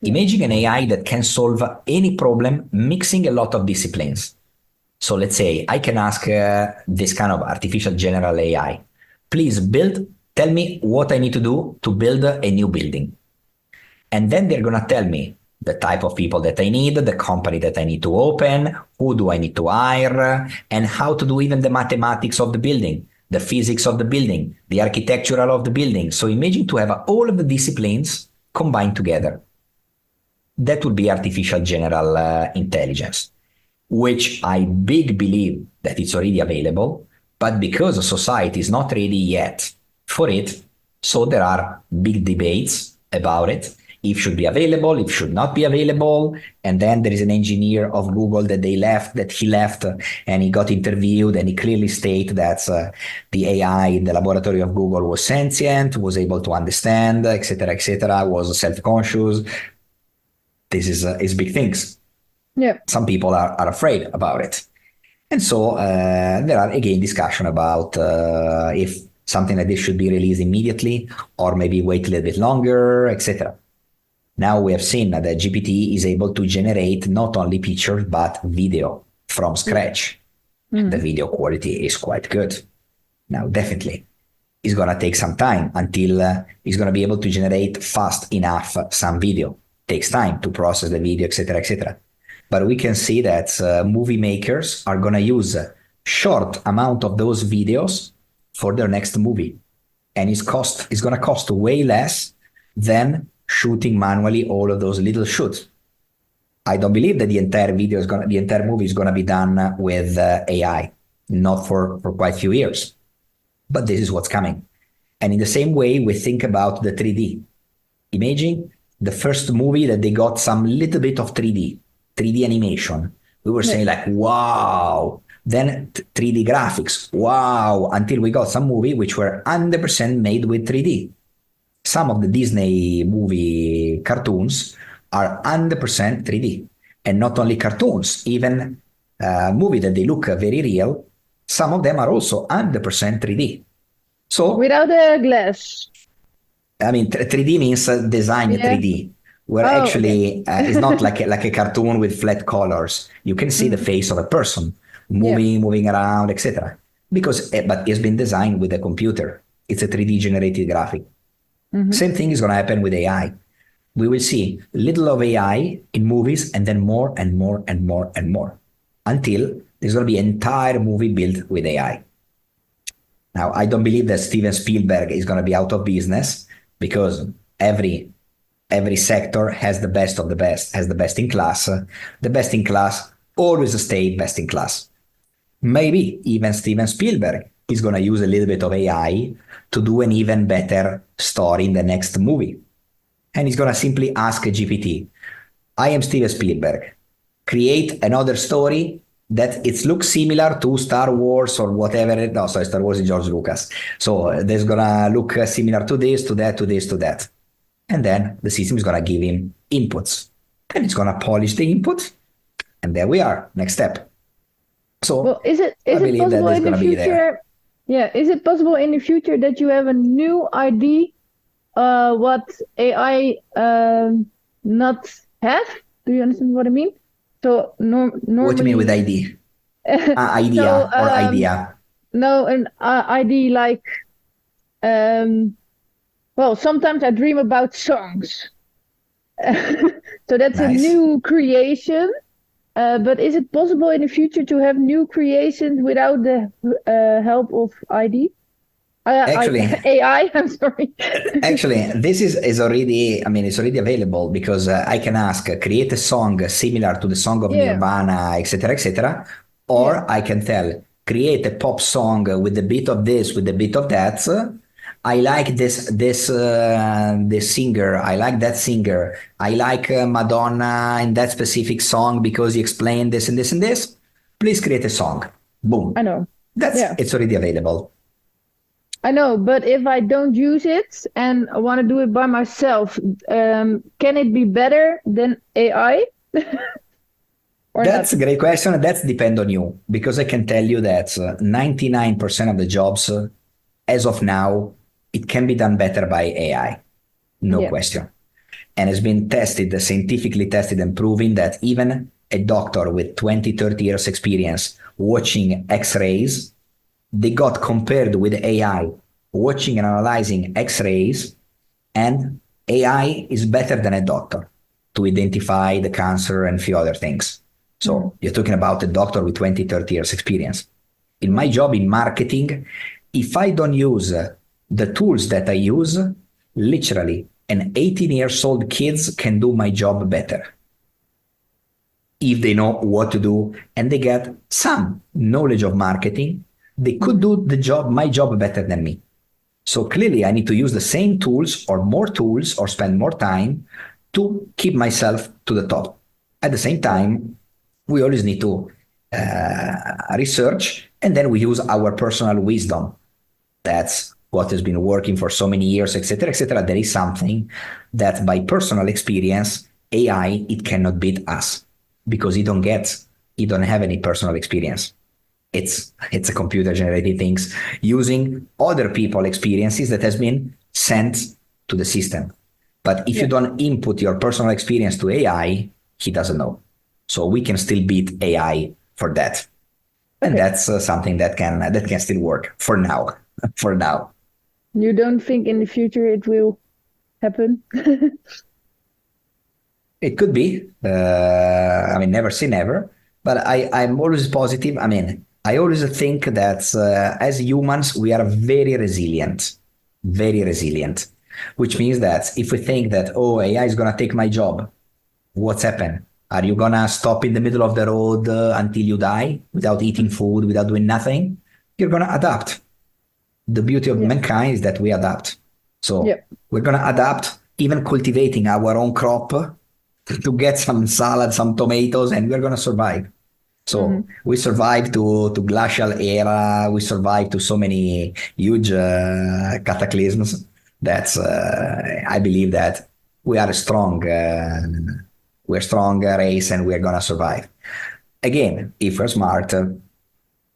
Imagine an AI that can solve any problem mixing a lot of disciplines. So let's say I can ask this kind of artificial general AI, please tell me what I need to do to build a new building. And then they're going to tell me the type of people that I need, the company that I need to open, who do I need to hire, and how to do even the mathematics of the building, the physics of the building, the architectural of the building. So imagine to have all of the disciplines combined together. That would be artificial general intelligence, which I big believe that it's already available, but because society is not ready yet for it, so there are big debates about it. If should be available, if should not be available. And then there is an engineer of Google that he left and he got interviewed and he clearly stated that the AI in the laboratory of Google was sentient, was able to understand, etc., was self-conscious. This is big things. Yeah. Some people are afraid about it. And so there are again discussion about if something like this should be released immediately or maybe wait a little bit longer, etc. Now we have seen that GPT is able to generate not only pictures, but video from scratch. Mm. The video quality is quite good. Now, definitely, it's going to take some time until it's going to be able to generate fast enough some video. It takes time to process the video, etc., etc. But we can see that movie makers are going to use a short amount of those videos for their next movie. And it's going to cost way less than shooting manually all of those little shoots. I don't believe that the entire movie is going to be done with AI, not for quite a few years. But this is what's coming. And in the same way, we think about the 3D. Imagine the first movie that they got some little bit of 3D. 3D animation, we were saying like, wow. Then 3D graphics, wow, until we got some movie which were 100% made with 3D. Some of the Disney movie cartoons are 100% 3D. And not only cartoons, even movies that they look very real, some of them are also 100% 3D. So without a glass. I mean, 3D means design 3D, where actually it's not like a cartoon with flat colors. You can see the face of a person moving around, etc. But it's been designed with a computer. It's a 3D generated graphic. Same thing is going to happen with AI. We will see little of AI in movies, and then more and more and more and more, until there's going to be an entire movie built with AI. Now, I don't believe that Steven Spielberg is going to be out of business, because every sector has the best of the best, has the best in class. The best in class always stay best in class. Maybe even Steven Spielberg is going to use a little bit of AI to do an even better story in the next movie. And he's going to simply ask a GPT, I am Steven Spielberg, create another story that it looks similar to Star Wars or whatever. No, sorry, Star Wars is George Lucas. So there's going to look similar to this, to that, to this, to that. And then the system is going to give him inputs. And it's going to polish the input. And there we are, next step. So well, is it possible in the future? Yeah, is it possible in the future that you have a new idea what AI not have? Do you understand what I mean? So normally, what do you mean with ID? Idea or idea? No, an ID like, well, sometimes I dream about songs. So that's nice. A new creation. But is it possible in the future to have new creations without the help of ID? Actually, AI, I'm sorry. Actually, this is already, it's already available, because I can ask, create a song similar to the song of Nirvana, etc., or I can tell, create a pop song with a bit of this, with a bit of that. I like this singer. I like that singer. I like Madonna in that specific song because he explained this and this and this. Please create a song. Boom. I know. It's already available. I know, but if I don't use it and I want to do it by myself, can it be better than AI? That's a great question. That depends on you, because I can tell you that 99% of the jobs, as of now, it can be done better by AI. No question. And it's been tested, scientifically tested, and proven that even a doctor with 20, 30 years experience watching X-rays, they got compared with AI watching and analyzing X-rays, and AI is better than a doctor to identify the cancer and a few other things. So you're talking about a doctor with 20, 30 years experience. In my job in marketing, if I don't use the tools that I use, literally an 18-year-old kids can do my job better if they know what to do and they get some knowledge of marketing. They could do my job better than me. So clearly I need to use the same tools or more tools or spend more time to keep myself to the top. At the same time, we always need to research, and then we use our personal wisdom. That's what has been working for so many years, etc., etc. There is something that by personal experience, AI, it cannot beat us, because it don't have any personal experience. It's a computer generated things using other people's experiences that has been sent to the system. But if you don't input your personal experience to AI, he doesn't know. So we can still beat AI for that. And that's something that can still work for now. For now. You don't think in the future it will happen? It could be. Never say never. But I'm always positive. I always think that as humans, we are very resilient, which means that if we think that, AI is going to take my job, what's happened? Are you going to stop in the middle of the road until you die without eating food, without doing nothing? You're going to adapt. The beauty of mankind is that we adapt. So we're going to adapt, even cultivating our own crop. to get some salad, some tomatoes, and we're going to survive. So we survived to glacial era. We survived to so many huge cataclysms. That's I believe that we are a strong race, and we're gonna survive. Again, if we're smart,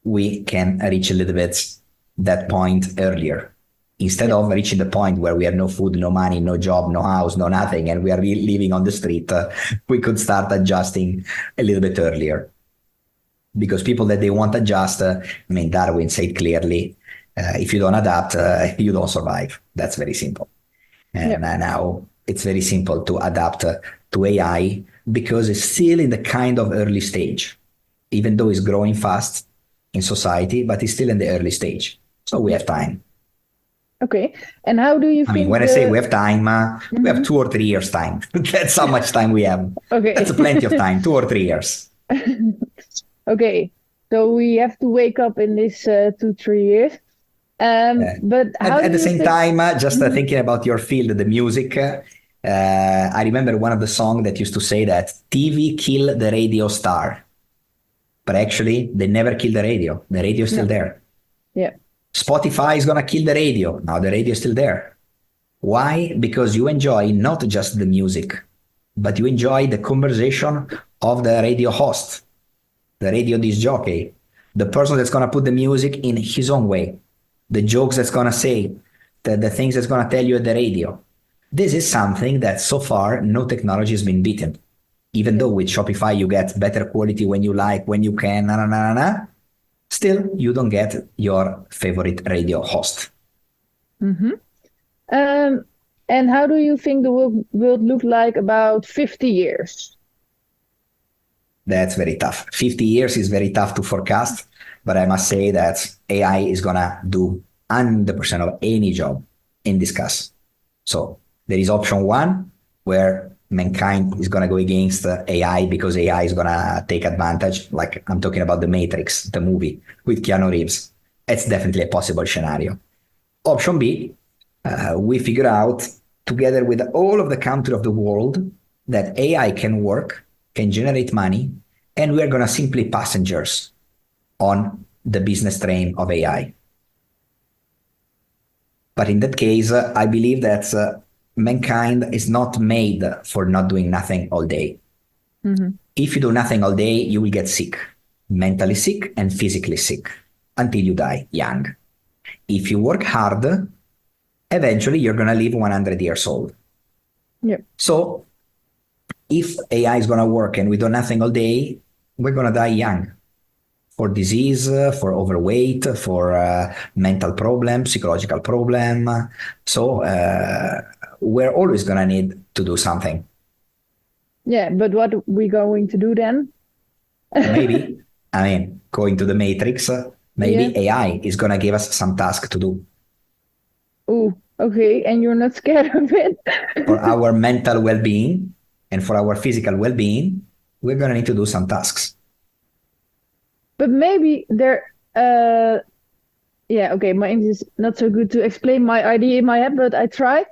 we can reach a little bit that point earlier. Instead of reaching the point where we have no food, no money, no job, no house, no nothing, and we are living on the street, we could start adjusting a little bit earlier. Because people that they won't adjust, Darwin said clearly, if you don't adapt, you don't survive. That's very simple. And now it's very simple to adapt to AI because it's still in the kind of early stage, even though it's growing fast in society, but it's still in the early stage. So we have time. Okay. And how do you think when I say we have time, we have 2 or 3 years time. That's how much time we have. Okay. That's plenty of time, 2 or 3 years. Okay, so we have to wake up in this 2-3 years. But how at the same time, just thinking about your field, the music, I remember one of the songs that used to say that TV killed the radio star. But actually, they never killed the radio. The radio is still there. Yeah. Spotify is going to kill the radio. Now the radio is still there. Why? Because you enjoy not just the music, but you enjoy the conversation of the radio host, the radio disc jockey, the person that's going to put the music in his own way, the jokes that's going to say, the things that's going to tell you at the radio. This is something that so far no technology has been beaten. Even though with Shopify you get better quality when you like, when you can, still you don't get your favorite radio host. Mm-hmm. And how do you think the world will look like about 50 years? That's very tough. 50 years is very tough to forecast, but I must say that AI is going to do 100% of any job in this case. So there is option 1 where mankind is going to go against AI because AI is going to take advantage. Like I'm talking about The Matrix, the movie with Keanu Reeves. It's definitely a possible scenario. Option B, we figure out together with all of the countries of the world that AI can work, can generate money, and we are going to simply passengers on the business train of AI. But in that case, I believe that mankind is not made for not doing nothing all day. Mm-hmm. If you do nothing all day, you will get sick, mentally sick and physically sick until you die young. If you work hard, eventually you're going to live 100 years old. Yep. So if AI is going to work and we do nothing all day, we're going to die young for disease, for overweight, for mental problem, psychological problem. So we're always going to need to do something. Yeah, but what are we going to do then? Maybe, going to the Matrix, maybe AI is going to give us some task to do. Oh, okay. And you're not scared of it? For our mental well-being and for our physical well-being, we're going to need to do some tasks. But maybe there... my English is not so good to explain my idea in my head, but I try.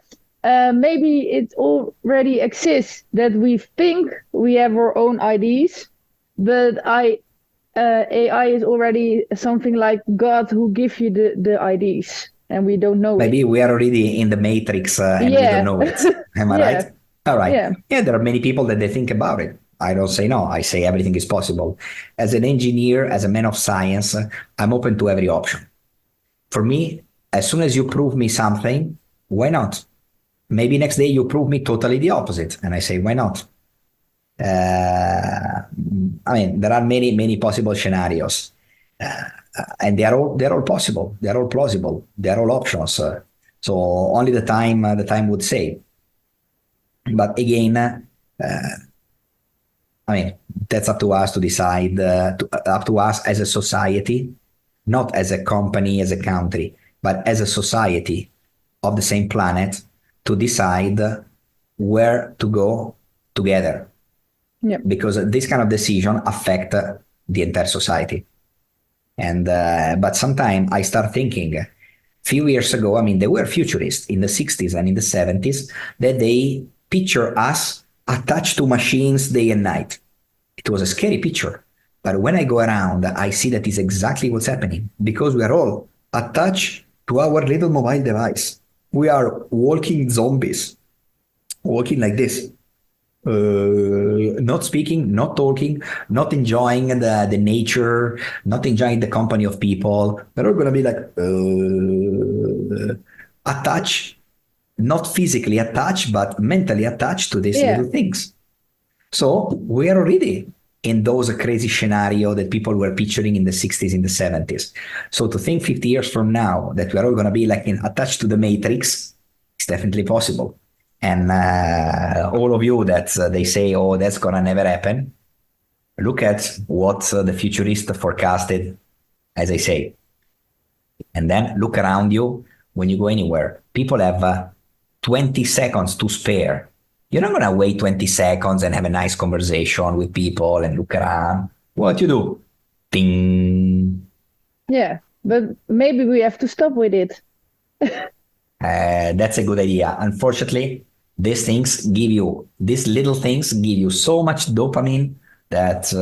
Maybe it already exists that we think we have our own ideas, but AI is already something like God who gives you the ideas, and we don't know Maybe we are already in the Matrix and we don't know it. Am I right? All right. Yeah, there are many people that they think about it. I don't say no. I say everything is possible. As an engineer, as a man of science, I'm open to every option. For me, as soon as you prove me something, why not? Maybe next day you prove me totally the opposite. And I say, why not? There are many possible scenarios. And they're all possible. They're all plausible. They're all options. So only the time would say. But again, that's up to us to decide, up to us as a society, not as a company, as a country, but as a society of the same planet to decide where to go together. Yep. Because this kind of decision affect the entire society. And but sometimes I start thinking, a few years ago, there were futurists in the 60s and in the 70s that they picture us attached to machines day and night. It was a scary picture. But when I go around, I see that is exactly what's happening because we are all attached to our little mobile device. We are walking zombies, walking like this, not speaking, not talking, not enjoying the nature, not enjoying the company of people. We're all going to be like attached, not physically attached, but mentally attached to these little things. So we are already in those crazy scenario that people were picturing in the 60s, in the 70s. So to think 50 years from now that we are all going to be like attached to the matrix, it's definitely possible. And all of you that they say, oh, that's going to never happen. Look at what the futurists forecasted, as I say. And then look around you when you go anywhere. People have 20 seconds to spare. You're not going to wait 20 seconds and have a nice conversation with people and look around. What you do? Ding. Yeah, but maybe we have to stop with it. That's a good idea. Unfortunately, these little things give you so much dopamine that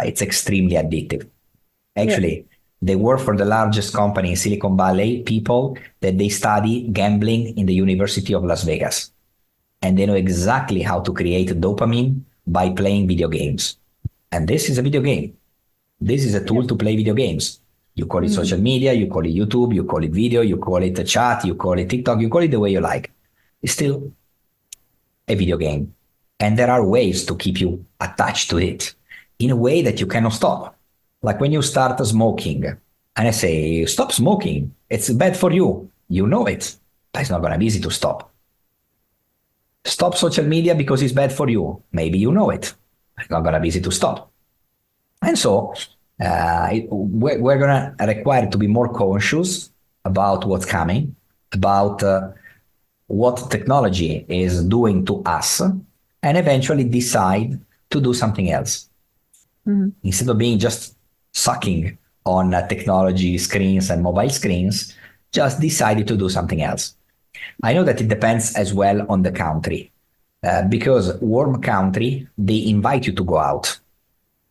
it's extremely addictive. Actually, they work for the largest company in Silicon Valley, people that they study gambling in the University of Las Vegas. And they know exactly how to create dopamine by playing video games. And this is a video game. This is a tool to play video games. You call it social media, you call it YouTube, you call it video, you call it a chat, you call it TikTok, you call it the way you like. It's still a video game. And there are ways to keep you attached to it in a way that you cannot stop. Like when you start smoking and I say, stop smoking. It's bad for you. You know it, but it's not going to be easy to stop. Stop social media because it's bad for you. Maybe you know it. It's not going to be easy to stop. And so we're going to require to be more conscious about what's coming, about what technology is doing to us, and eventually decide to do something else. Instead of being just sucking on technology screens and mobile screens, just decided to do something else. I know that it depends as well on the country, because warm country, they invite you to go out.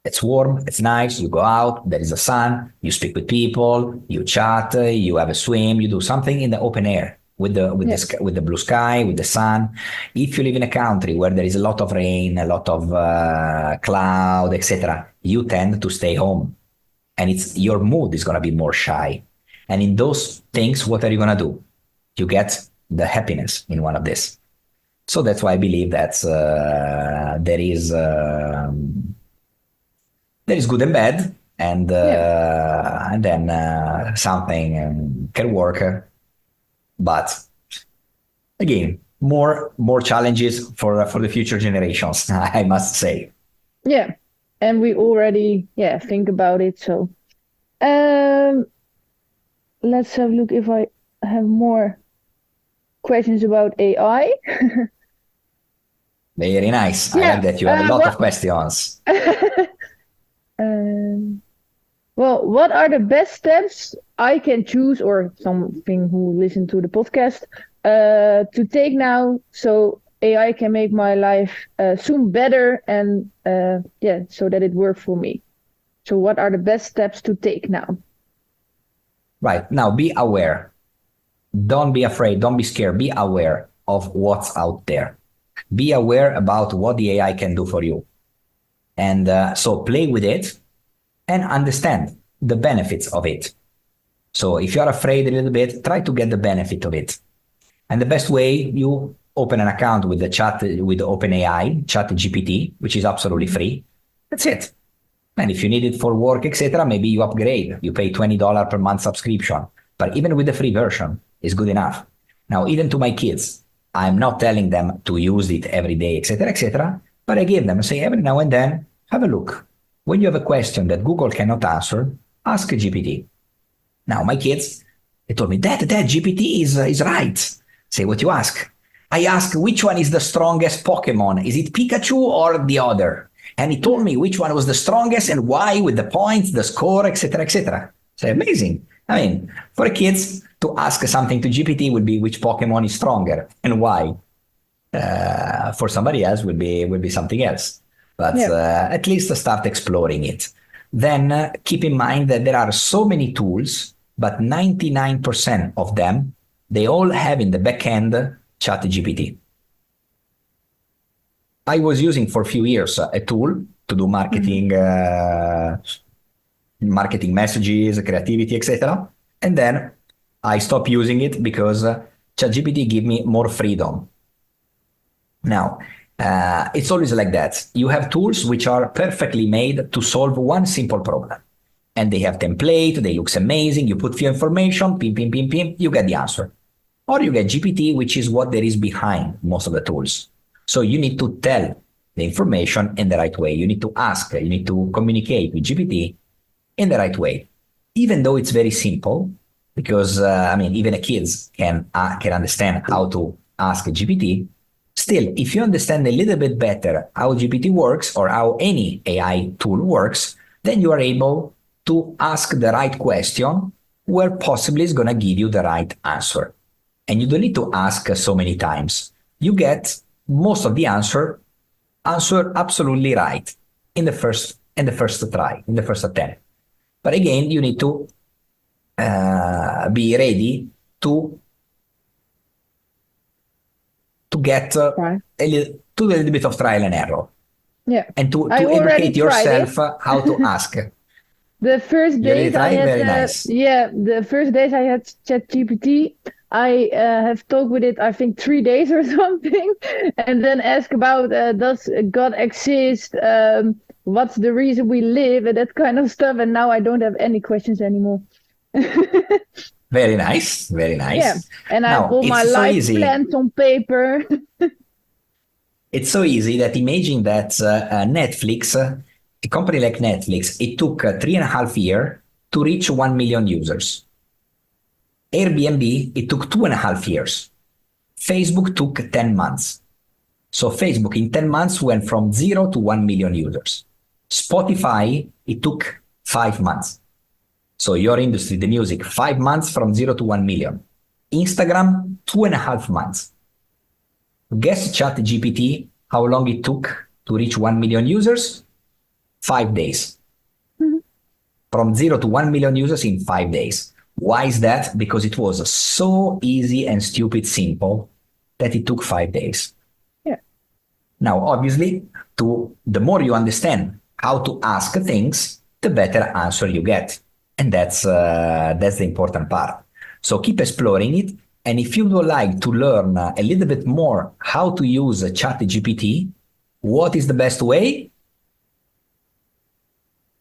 It's warm, it's nice, you go out, there is a sun, you speak with people, you chat, you have a swim, you do something in the open air with the blue sky, with the sun. If you live in a country where there is a lot of rain, a lot of cloud, etc., you tend to stay home, and your mood is going to be more shy. And in those things, what are you going to do? You get the happiness in one of this. So that's why I believe that there is good and bad, and then something can work. But again, more challenges for the future generations, I must say. Yeah, and we already think about it. So let's have a look if I have more questions about AI. Very nice. I like that you have a lot of questions. Well, what are the best steps I can choose, or something who listen to the podcast, to take now so AI can make my life soon better and so that it works for me? So what are the best steps to take now? Right. Now, be aware. Don't be afraid. Don't be scared. Be aware of what's out there. Be aware about what the AI can do for you. And so play with it and understand the benefits of it. So if you're afraid a little bit, try to get the benefit of it. And the best way, you open an account with with OpenAI, ChatGPT, which is absolutely free. That's it. And if you need it for work, etc., maybe you upgrade. You pay $20 per month subscription. But even with the free version, it's good enough. Now, even to my kids, I'm not telling them to use it every day, etc., but I give them, I say every now and then, have a look. When you have a question that Google cannot answer, ask GPT. Now, my kids, they told me, Dad, GPT is right. Say what you ask. I ask, which one is the strongest Pokemon? Is it Pikachu or the other? And he told me which one was the strongest and why, with the points, the score, etc. So amazing. I mean, for kids to ask something to GPT would be which Pokemon is stronger and why. For somebody else will be something else. But at least start exploring it. Then keep in mind that there are so many tools, but 99% of them, they all have in the back end ChatGPT. I was using for a few years a tool to do marketing, marketing messages, creativity, etc. And then I stopped using it because ChatGPT gave me more freedom. Now, it's always like that. You have tools which are perfectly made to solve one simple problem. And they have template, they looks amazing, you put few information, pim, pim, pim, pim, you get the answer. Or you get GPT, which is what there is behind most of the tools. So you need to tell the information in the right way. You need to ask, you need to communicate with GPT in the right way. Even though it's very simple, because even kids can understand how to ask GPT. Still, if you understand a little bit better how GPT works or how any AI tool works, then you are able to ask the right question where possibly is going to give you the right answer. And you don't need to ask so many times. You get most of the answer absolutely right in the first try, in the first attempt. But again, you need to be ready to get a little bit of trial and error. Yeah. And to educate yourself how to ask. The first days I had, very nice. The first days I had ChatGPT, I have talked with it, I think 3 days or something, and then ask about does God exist, what's the reason we live, and that kind of stuff. And now I don't have any questions anymore. Very nice, very nice. Yeah, and I have all my life plans on paper. It's so easy that imagine that Netflix, a company like Netflix, it took 3.5 years to reach 1 million users. Airbnb, it took 2.5 years. Facebook took 10 months. So Facebook in 10 months went from 0 to 1 million users. Spotify, it took 5 months. So your industry, the music, 5 months from 0 to 1 million. Instagram, 2.5 months. Guess ChatGPT, how long it took to reach 1 million users? 5 days. Mm-hmm. From 0 to 1 million users in 5 days. Why is that? Because it was so easy and stupid simple that it took 5 days. Yeah. Now, obviously, the more you understand how to ask things, the better answer you get. And that's the important part. So keep exploring it. And if you would like to learn a little bit more how to use ChatGPT, what is the best way?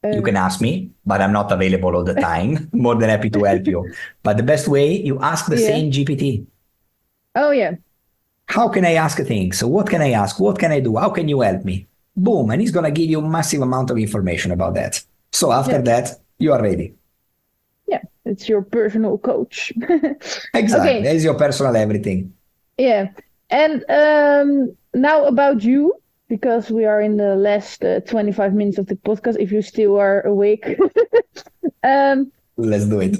You can ask me, but I'm not available all the time. More than happy to help you. But the best way, you ask the same GPT. Oh, yeah. How can I ask things? What can I ask? What can I do? How can you help me? Boom. And he's going to give you a massive amount of information about that. So after that, you are ready. Yeah, it's your personal coach. Exactly. Okay. That is your personal everything. Yeah. And now about you, because we are in the last 25 minutes of the podcast, if you still are awake. Let's do it.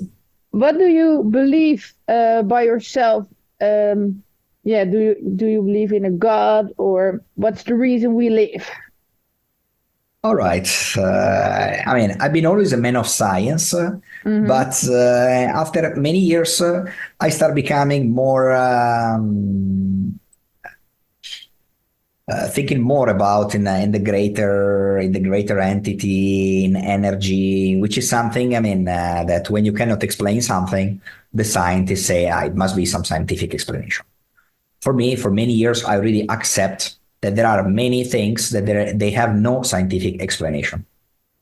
What do you believe by yourself? Do you believe in a God, or what's the reason we live? All right. I've been always a man of science, but after many years, I start becoming more thinking more about in the greater entity, in energy, which is something. That when you cannot explain something, the scientists say it must be some scientific explanation. For me, for many years, I really accept that there are many things that they have no scientific explanation.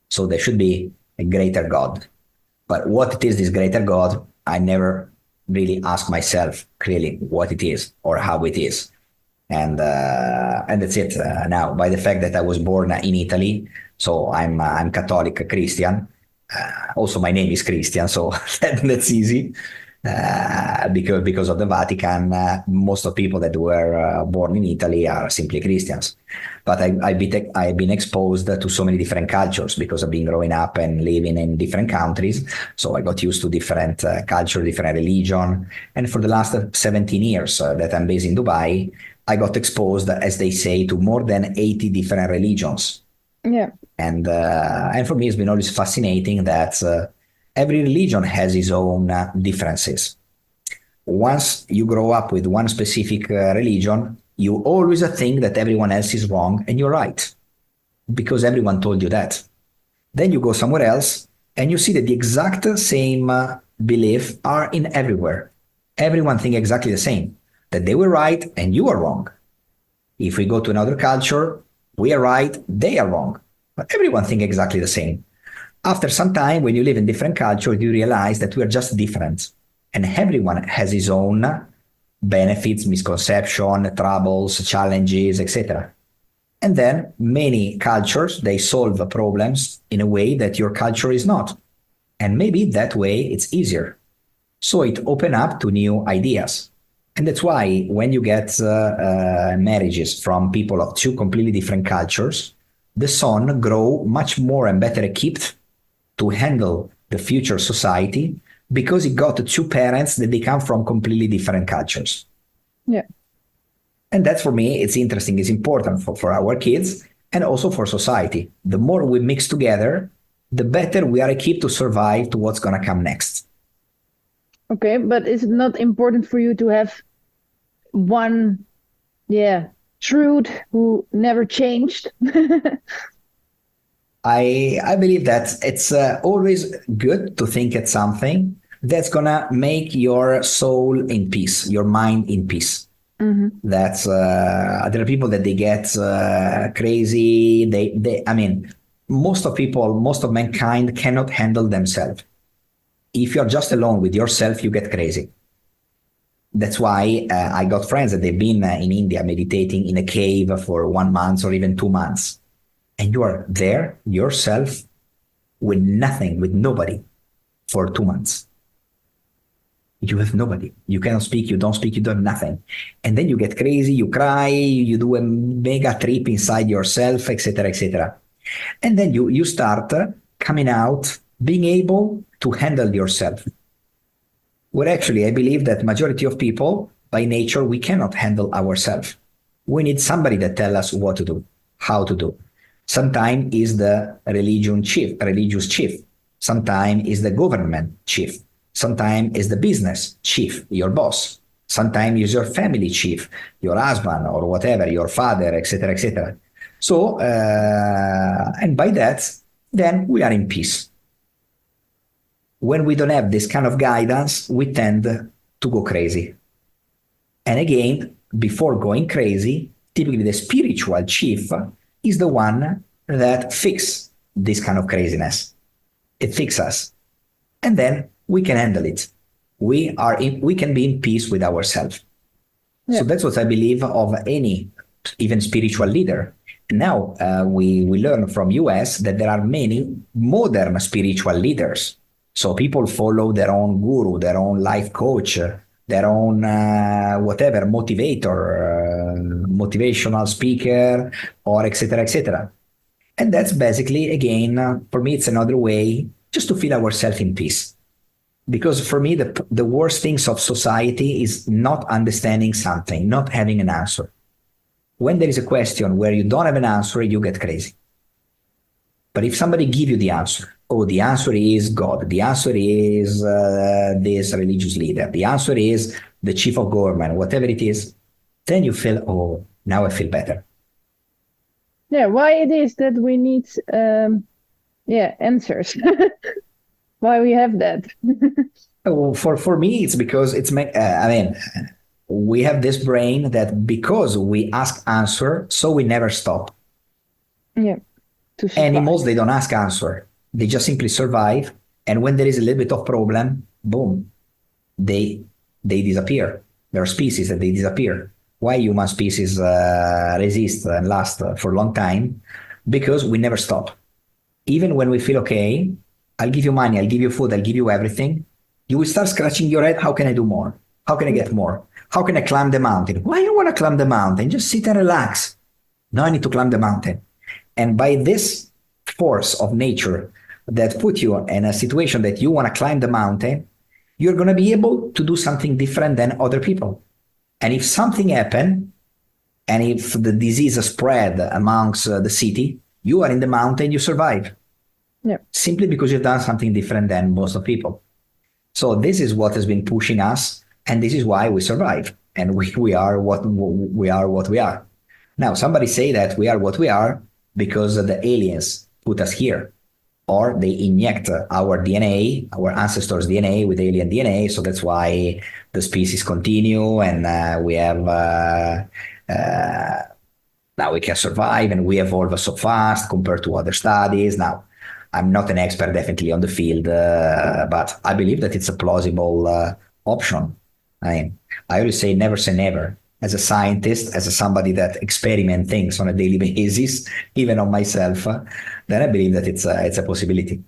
So there should be a greater God. But what it is, this greater God, I never really ask myself clearly what it is or how it is. And that's it. Now, by the fact that I was born in Italy, so I'm Catholic Christian. Also, my name is Christian, so that's easy. Because of the Vatican, most of the people that were born in Italy are simply Christians. But I've been exposed to so many different cultures because I've been growing up and living in different countries. So I got used to different culture, different religion. And for the last 17 years that I'm based in Dubai, I got exposed, as they say, to more than 80 different religions. Yeah. And for me, it's been always fascinating that every religion has its own differences. Once you grow up with one specific religion, you always think that everyone else is wrong and you're right, because everyone told you that. Then you go somewhere else and you see that the exact same belief are in everywhere. Everyone think exactly the same, that they were right and you are wrong. If we go to another culture, we are right, they are wrong. But everyone think exactly the same. After some time, when you live in different cultures, you realize that we are just different. And everyone has his own benefits, misconception, troubles, challenges, etc. And then many cultures, they solve the problems in a way that your culture is not. And maybe that way it's easier. So it opens up to new ideas. And that's why when you get marriages from people of two completely different cultures, the son grow much more and better equipped to handle the future society because he got two parents that they come from completely different cultures. Yeah. And that's, for me, it's interesting, it's important for our kids and also for society. The more we mix together, the better we are equipped to survive to what's going to come next. Okay, but is it not important for you to have one, truth who never changed? I believe that it's always good to think at something that's going to make your soul in peace, your mind in peace. Mm-hmm. That's there are people that they get crazy. Most of mankind cannot handle themselves. If you're just alone with yourself, you get crazy. That's why I got friends that they've been in India meditating in a cave for 1 month or even 2 months. And you are there yourself with nothing, with nobody for 2 months. You have nobody. You cannot speak, you don't speak, you do nothing. And then you get crazy, you cry, you do a mega trip inside yourself, etc., etc. And then you start coming out, being able to handle yourself. Where actually, I believe that majority of people, by nature, we cannot handle ourselves. We need somebody that tell us what to do, how to do. Sometimes is the religious chief. Sometimes is the government chief. Sometimes is the business chief, your boss. Sometimes is your family chief, your husband or whatever, your father, etc., etc. So, and by that, then we are in peace. When we don't have this kind of guidance, we tend to go crazy. And again, before going crazy, typically the spiritual chief is the one that fixes this kind of craziness. It fixes us. And then we can handle it. We can be in peace with ourselves. Yeah. So that's what I believe of any, even spiritual leader. And now we learn from US that there are many modern spiritual leaders. So people follow their own guru, their own life coach, their own whatever, motivational speaker, or etc., etc. And that's basically, again, for me, it's another way just to feel ourselves in peace. Because for me, the worst things of society is not understanding something, not having an answer. When there is a question where you don't have an answer, you get crazy. But if somebody give you the answer, the answer is God, the answer is this religious leader, the answer is the chief of government, whatever it is, then you feel, now I feel better. Yeah, why it is that we need answers. Why we have that? For me, it's because we have this brain that because we ask answer, so we never stop. Yeah. Animals, they don't ask answer. They just simply survive. And when there is a little bit of problem, boom, they disappear. There are species that they disappear. Why human species resist and last for a long time? Because we never stop. Even when we feel okay, I'll give you money, I'll give you food, I'll give you everything. You will start scratching your head. How can I do more? How can I get more? How can I climb the mountain? Why do you want to climb the mountain? Just sit and relax. No, I need to climb the mountain. And by this force of nature that put you in a situation that you want to climb the mountain, you're going to be able to do something different than other people. And if something happens, And if the disease spread amongst the city, you are in the mountain, you survive. Yeah. Simply because you've done something different than most of people. So this is what has been pushing us, and this is why we survive. And we are what we are. Now, somebody say that we are what we are because the aliens put us here, or they inject our DNA, our ancestors' DNA with alien DNA. So that's why the species continue, and we have now we can survive, and we evolve so fast compared to other studies. Now, I'm not an expert definitely on the field, but I believe that it's a plausible option. I always say never. As a scientist, as somebody that experiments things on a daily basis, even on myself, then I believe that it's a possibility.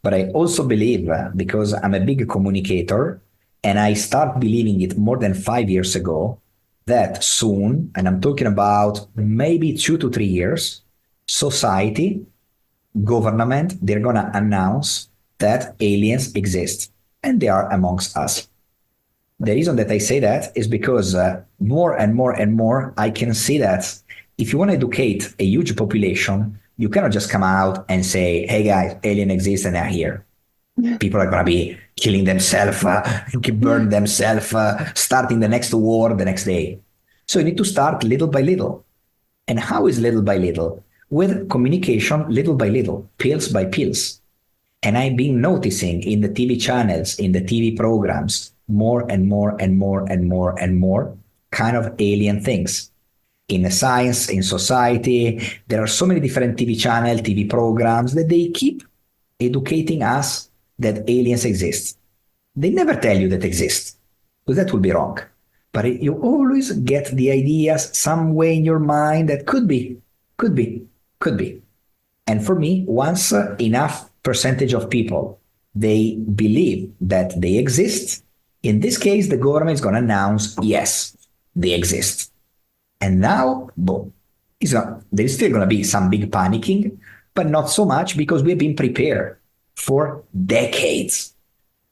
But I also believe, because I'm a big communicator, and I start believing it more than 5 years ago, that soon, and I'm talking about maybe 2 to 3 years, society, government, they're going to announce that aliens exist and they are amongst us. The reason that I say that is because more and more I can see that if you want to educate a huge population, you cannot just come out and say, hey guys, alien exists and they're here. People are going to be killing themselves, burning themselves, starting the next war the next day. So you need to start little by little. And how is little by little? With communication, little by little, pills by pills. And I've been noticing in the TV channels, in the TV programs, more and more kind of alien things. In the science, in society, there are so many different TV channels, TV programs that they keep educating us that aliens exist. They never tell you that exist, because that would be wrong. But you always get the ideas some way in your mind that could be. And for me, once enough percentage of people, they believe that they exist, in this case, the government is going to announce, yes, they exist. And now, boom, there's still going to be some big panicking, but not so much because we've been prepared for decades.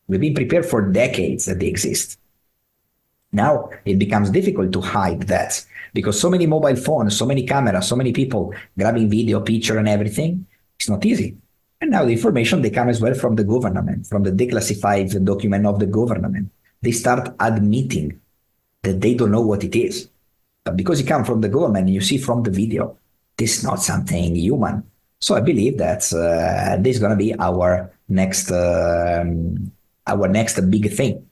We've been prepared for decades that they exist. Now it becomes difficult to hide that because so many mobile phones, so many cameras, so many people grabbing video, picture and everything, it's not easy. And now the information, they come as well from the government, from the declassified document of the government. They start admitting that they don't know what it is. But because it comes from the government, you see from the video, this is not something human. So I believe that this is going to be our next big thing.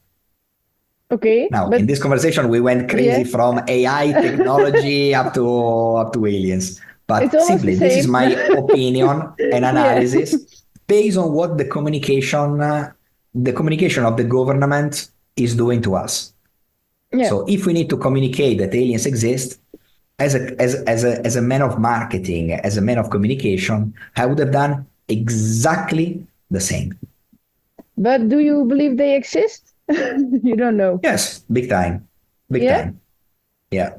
Okay. Now, in this conversation, we went crazy from AI technology up to aliens. But simply, this is my opinion and analysis based on what the communication of the government is doing to us. Yeah. So if we need to communicate that aliens exist, as a man of marketing, as a man of communication, I would have done exactly the same. But do you believe they exist? You don't know. Yes, big time. Big time. Yeah.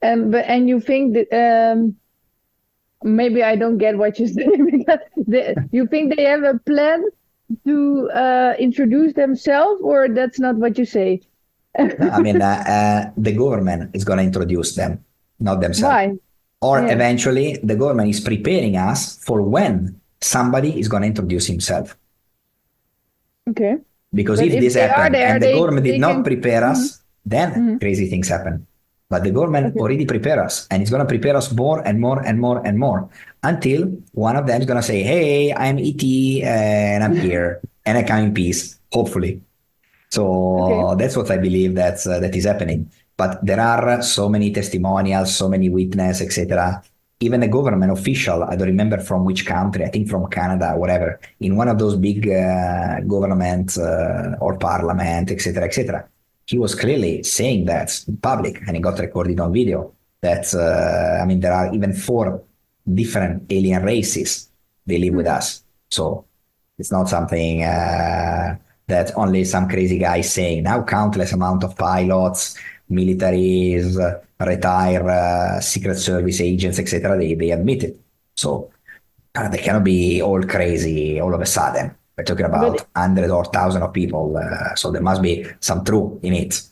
And you think that maybe I don't get what you say, because you think they have a plan to introduce themselves, or that's not what you say? No, I mean, the government is going to introduce them, not themselves. Why? Or eventually, the government is preparing us for when somebody is going to introduce himself. Okay. Because if this happened and the government did not prepare us, then crazy things happen. But the government already prepared us, and it's going to prepare us more and more until one of them is going to say, hey, I'm E.T. and I'm here and I come in peace, hopefully. So that's what I believe that is happening. But there are so many testimonials, so many witnesses, etc. Even a government official, I don't remember from which country, I think from Canada, whatever, in one of those big government or parliament, etc., he was clearly saying that in public, and it got recorded on video, that, there are even 4 different alien races, they live with us. So it's not something that only some crazy guy is saying. Now countless amount of pilots, militaries, retired Secret Service agents, etc., they admit it. So they cannot be all crazy all of a sudden. We're talking about hundreds or thousands of people. So there must be some truth in it.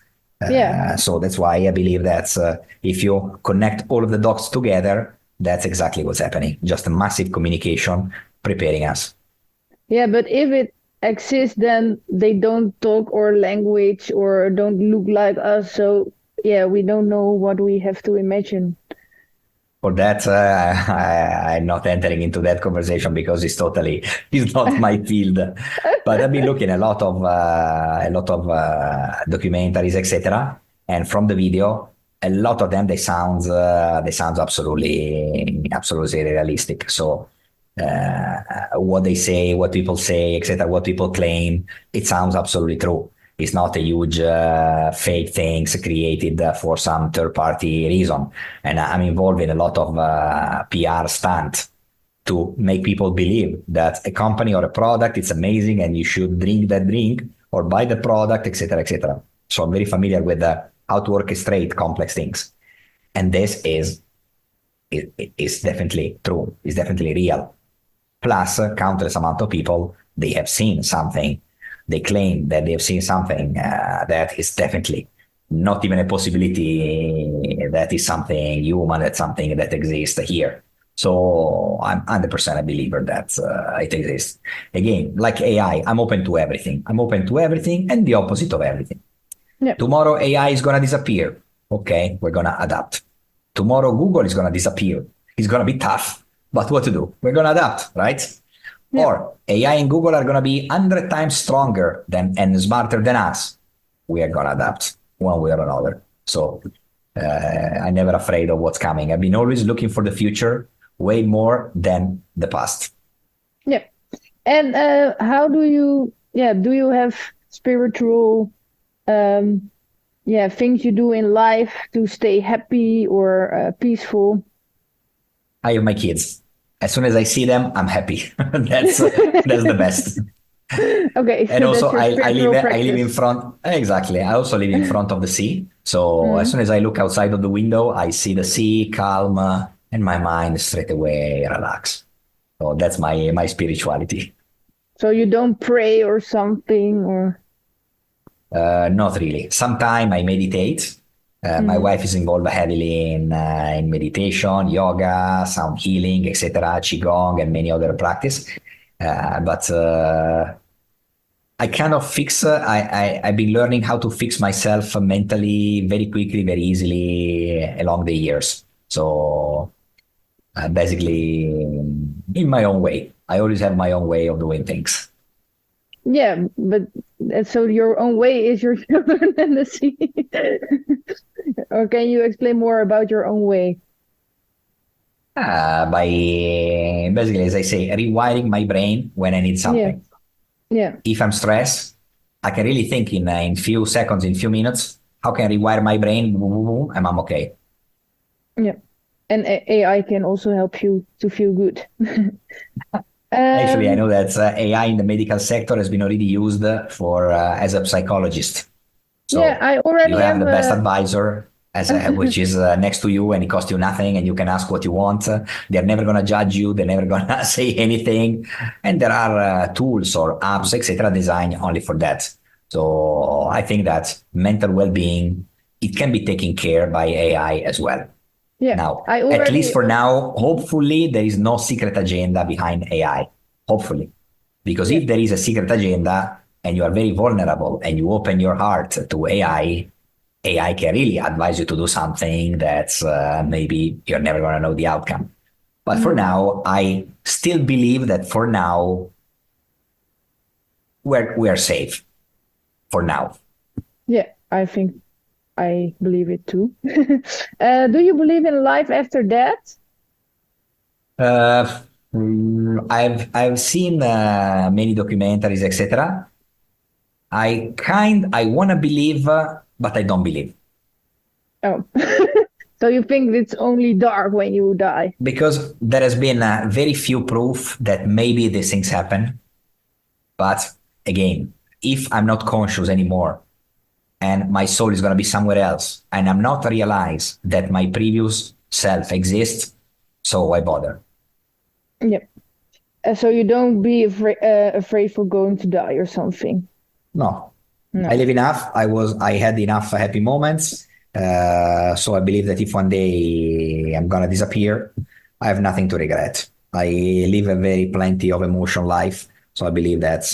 So that's why I believe that if you connect all of the dots together, that's exactly what's happening. Just a massive communication preparing us. Yeah, but if it exists, then they don't talk our language or don't look like us. So yeah, we don't know what we have to imagine. For that, I'm not entering into that conversation because it's not my field. But I've been looking a lot of documentaries, etc. And from the video, a lot of them they sound absolutely realistic. So what they say, what people say, etc., what people claim, it sounds absolutely true. It's not a huge fake things created for some third-party reason. And I'm involved in a lot of PR stunt to make people believe that a company or a product is amazing and you should drink that drink or buy the product, etc., etc. So I'm very familiar with how to orchestrate complex things. And this is definitely true. It's definitely real. Plus, countless amount of people, they have seen something. They claim that they've seen something that is definitely not even a possibility, that is something human, that's something that exists here. So I'm 100% a believer that it exists. Again, like AI, I'm open to everything. I'm open to everything and the opposite of everything. Yep. Tomorrow AI is going to disappear. Okay, we're going to adapt. Tomorrow Google is going to disappear. It's going to be tough, but what to do? We're going to adapt, right? Yeah. Or AI and Google are going to be 100 times stronger and smarter than us. We are going to adapt one way or another. So I'm never afraid of what's coming. I've been always looking for the future way more than the past. Yeah. And how do you have spiritual things you do in life to stay happy or peaceful? I have my kids. As soon as I see them, I'm happy. That's the best. Okay. And so also, I live in front. Exactly. I also live in front of the sea. So as soon as I look outside of the window, I see the sea, calm, and my mind straight away relax. So that's my spirituality. So you don't pray or something, or? Not really. Sometimes I meditate. My wife is involved heavily in meditation, yoga, sound healing, etc., qigong, and many other practices. But I kind of fix. I've been learning how to fix myself mentally very quickly, very easily along the years. So basically, in my own way, I always have my own way of doing things. Yeah, but so your own way is your children and the sea. Or can you explain more about your own way? By basically, as I say, rewiring my brain when I need something. Yeah. If I'm stressed, I can really think in few seconds, in few minutes, how can I rewire my brain, boom, boom, boom, and I'm okay. Yeah. And AI can also help you to feel good. Actually, I know that AI in the medical sector has been already used for as a psychologist. So yeah, I already you have the best advisor, which is next to you, and it costs you nothing, and you can ask what you want. They're never going to judge you. They're never going to say anything. And there are tools or apps, etc., designed only for that. So I think that mental well-being, it can be taken care by AI as well. Yeah, now, at least for now, hopefully there is no secret agenda behind AI. Hopefully, because if there is a secret agenda and you are very vulnerable and you open your heart to AI can really advise you to do something that's maybe you're never going to know the outcome. But for now, I still believe that for now, we're safe. For now. Yeah, I think I believe it too. Do you believe in life after death? I've seen many documentaries, etc. I want to believe, but I don't believe. Oh, so you think it's only dark when you die? Because there has been very few proof that maybe these things happen. But again, if I'm not conscious anymore, and my soul is going to be somewhere else, and I'm not realize that my previous self exists, so why bother? Yeah. So you don't be afraid for going to die or something? No. No. I live enough. I had enough happy moments. So I believe that if one day I'm gonna disappear, I have nothing to regret. I live a very plenty of emotion life. So I believe that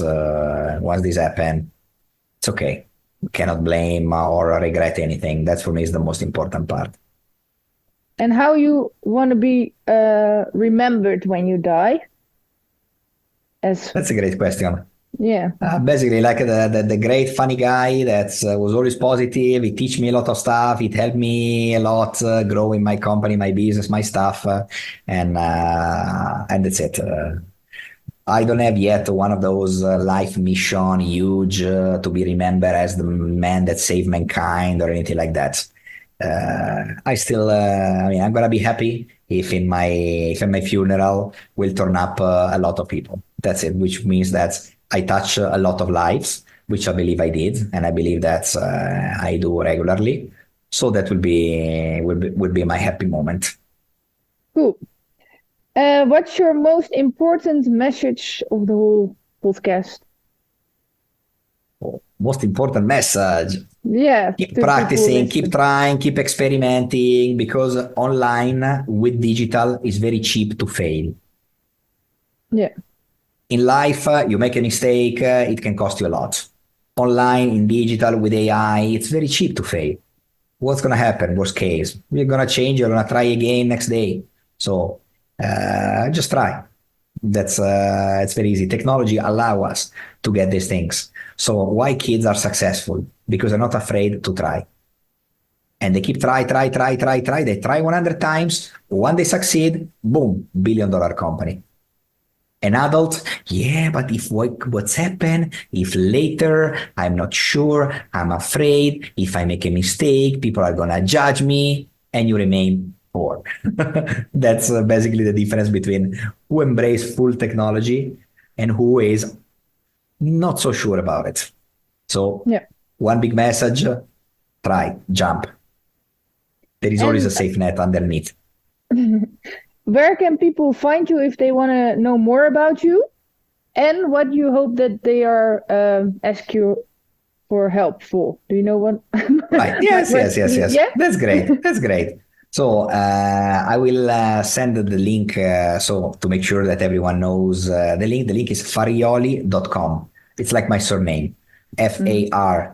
once this happens, it's okay. Cannot blame or regret anything. That for me is the most important part. And how you want to be remembered when you die? That's a great question. Yeah. Basically, like the great funny guy that was always positive. He teach me a lot of stuff. It helped me a lot grow in my company, my business, my stuff, and that's it. I don't have yet one of those life mission huge to be remembered as the man that saved mankind or anything like that. I still, I'm gonna be happy if in my funeral will turn up a lot of people. That's it, which means that I touch a lot of lives, which I believe I did, and I believe that I do regularly. So that will be my happy moment. Cool. What's your most important message of the whole podcast? Most important message. Yeah. Keep practicing, keep trying, keep experimenting, because online with digital is very cheap to fail. Yeah. In life, you make a mistake, it can cost you a lot. Online, in digital, with AI, it's very cheap to fail. What's going to happen? Worst case, you're going to change, you're going to try again next day. So just try. That's it's very easy. Technology allows us to get these things. So why kids are successful? Because they're not afraid to try. And they keep try. They try 100 times. When they succeed, boom, $1 billion company. An adult, yeah, but if what's happened, if later, I'm not sure, I'm afraid, if I make a mistake, people are gonna judge me, and you remain poor. That's basically the difference between who embrace full technology and who is not so sure about it. So one big message, try, jump. There is always a safe net underneath. Where can people find you if they want to know more about you? And what you hope that they are ask you for help for? Do you know what? Right. Yes. Yeah? That's great. That's great. So I will send the link so to make sure that everyone knows the link. The link is farioli.com. It's like my surname, FARIOLI.com,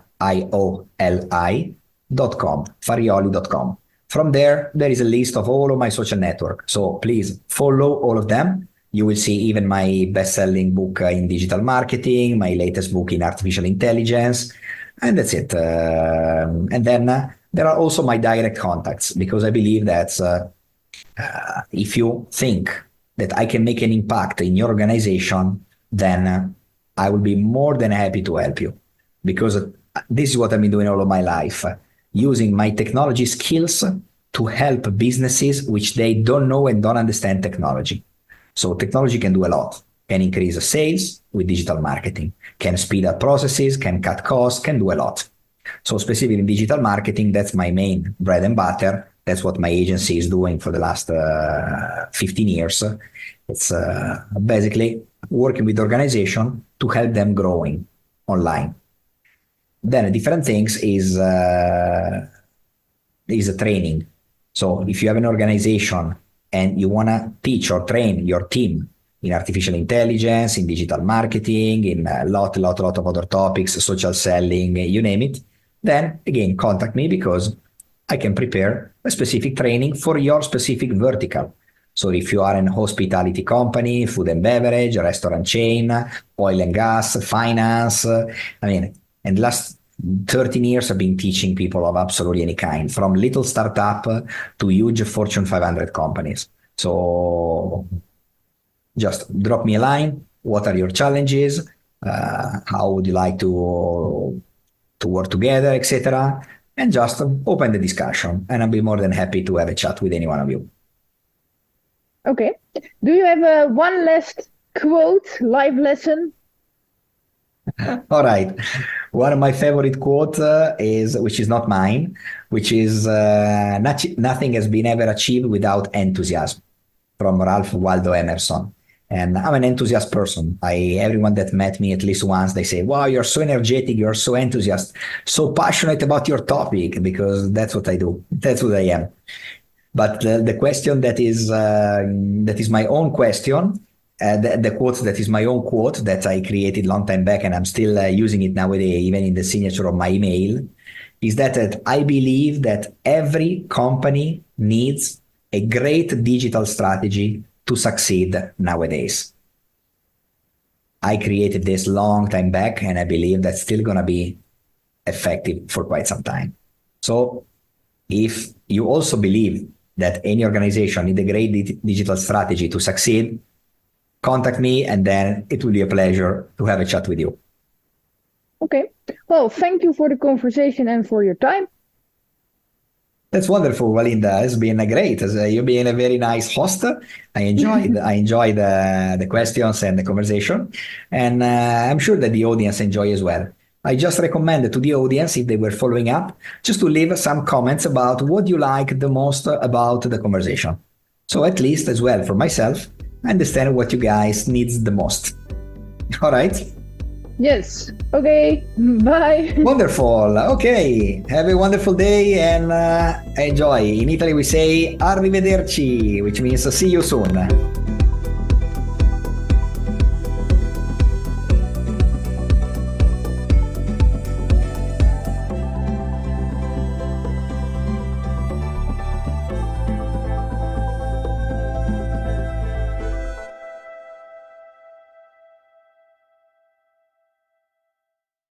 farioli.com. From there is a list of all of my social networks. So please follow all of them. You will see even my best-selling book in digital marketing, my latest book in artificial intelligence, and that's it. And then there are also my direct contacts, because I believe that if you think that I can make an impact in your organization, then I will be more than happy to help you, because this is what I've been doing all of my life. Using my technology skills to help businesses which they don't know and don't understand technology. So technology can do a lot, can increase sales with digital marketing, can speed up processes, can cut costs, can do a lot. So specifically in digital marketing, that's my main bread and butter. That's what my agency is doing for the last 15 years. It's basically working with organization to help them growing online. Then a different things is a training. So if you have an organization and you want to teach or train your team in artificial intelligence, in digital marketing, in a lot of other topics, social selling, you name it, then again, contact me, because I can prepare a specific training for your specific vertical. So if you are an hospitality company, food and beverage, a restaurant chain, oil and gas, finance, and the last 13 years I've been teaching people of absolutely any kind, from little startup to huge Fortune 500 companies. So just drop me a line. What are your challenges? How would you like to work together, etc.? And just open the discussion, and I'll be more than happy to have a chat with any one of you. Okay. Do you have one last quote, life lesson? All right. One of my favorite quotes which is not mine, which is nothing has been ever achieved without enthusiasm, from Ralph Waldo Emerson. And I'm an enthusiast person. Everyone that met me at least once, they say, wow, you're so energetic, you're so enthusiastic, so passionate about your topic, because that's what I do. That's what I am. But the question that is my own question, the quote that is my own quote that I created long time back, and I'm still using it nowadays, even in the signature of my email, is that I believe that every company needs a great digital strategy to succeed nowadays. I created this long time back, and I believe that's still going to be effective for quite some time. So if you also believe that any organization needs a great digital strategy to succeed, contact me, and then it will be a pleasure to have a chat with you. Okay. Well, thank you for the conversation and for your time. That's wonderful, Walinda. It's been great. You've been a very nice host. I enjoyed the questions and the conversation, and I'm sure that the audience enjoy as well. I just recommend to the audience, if they were following up, just to leave some comments about what you like the most about the conversation. So at least as well for myself, I understand what you guys needs the most. All right? Yes. Okay. Bye. Wonderful. Okay. Have a wonderful day and enjoy. In Italy we say arrivederci, which means see you soon.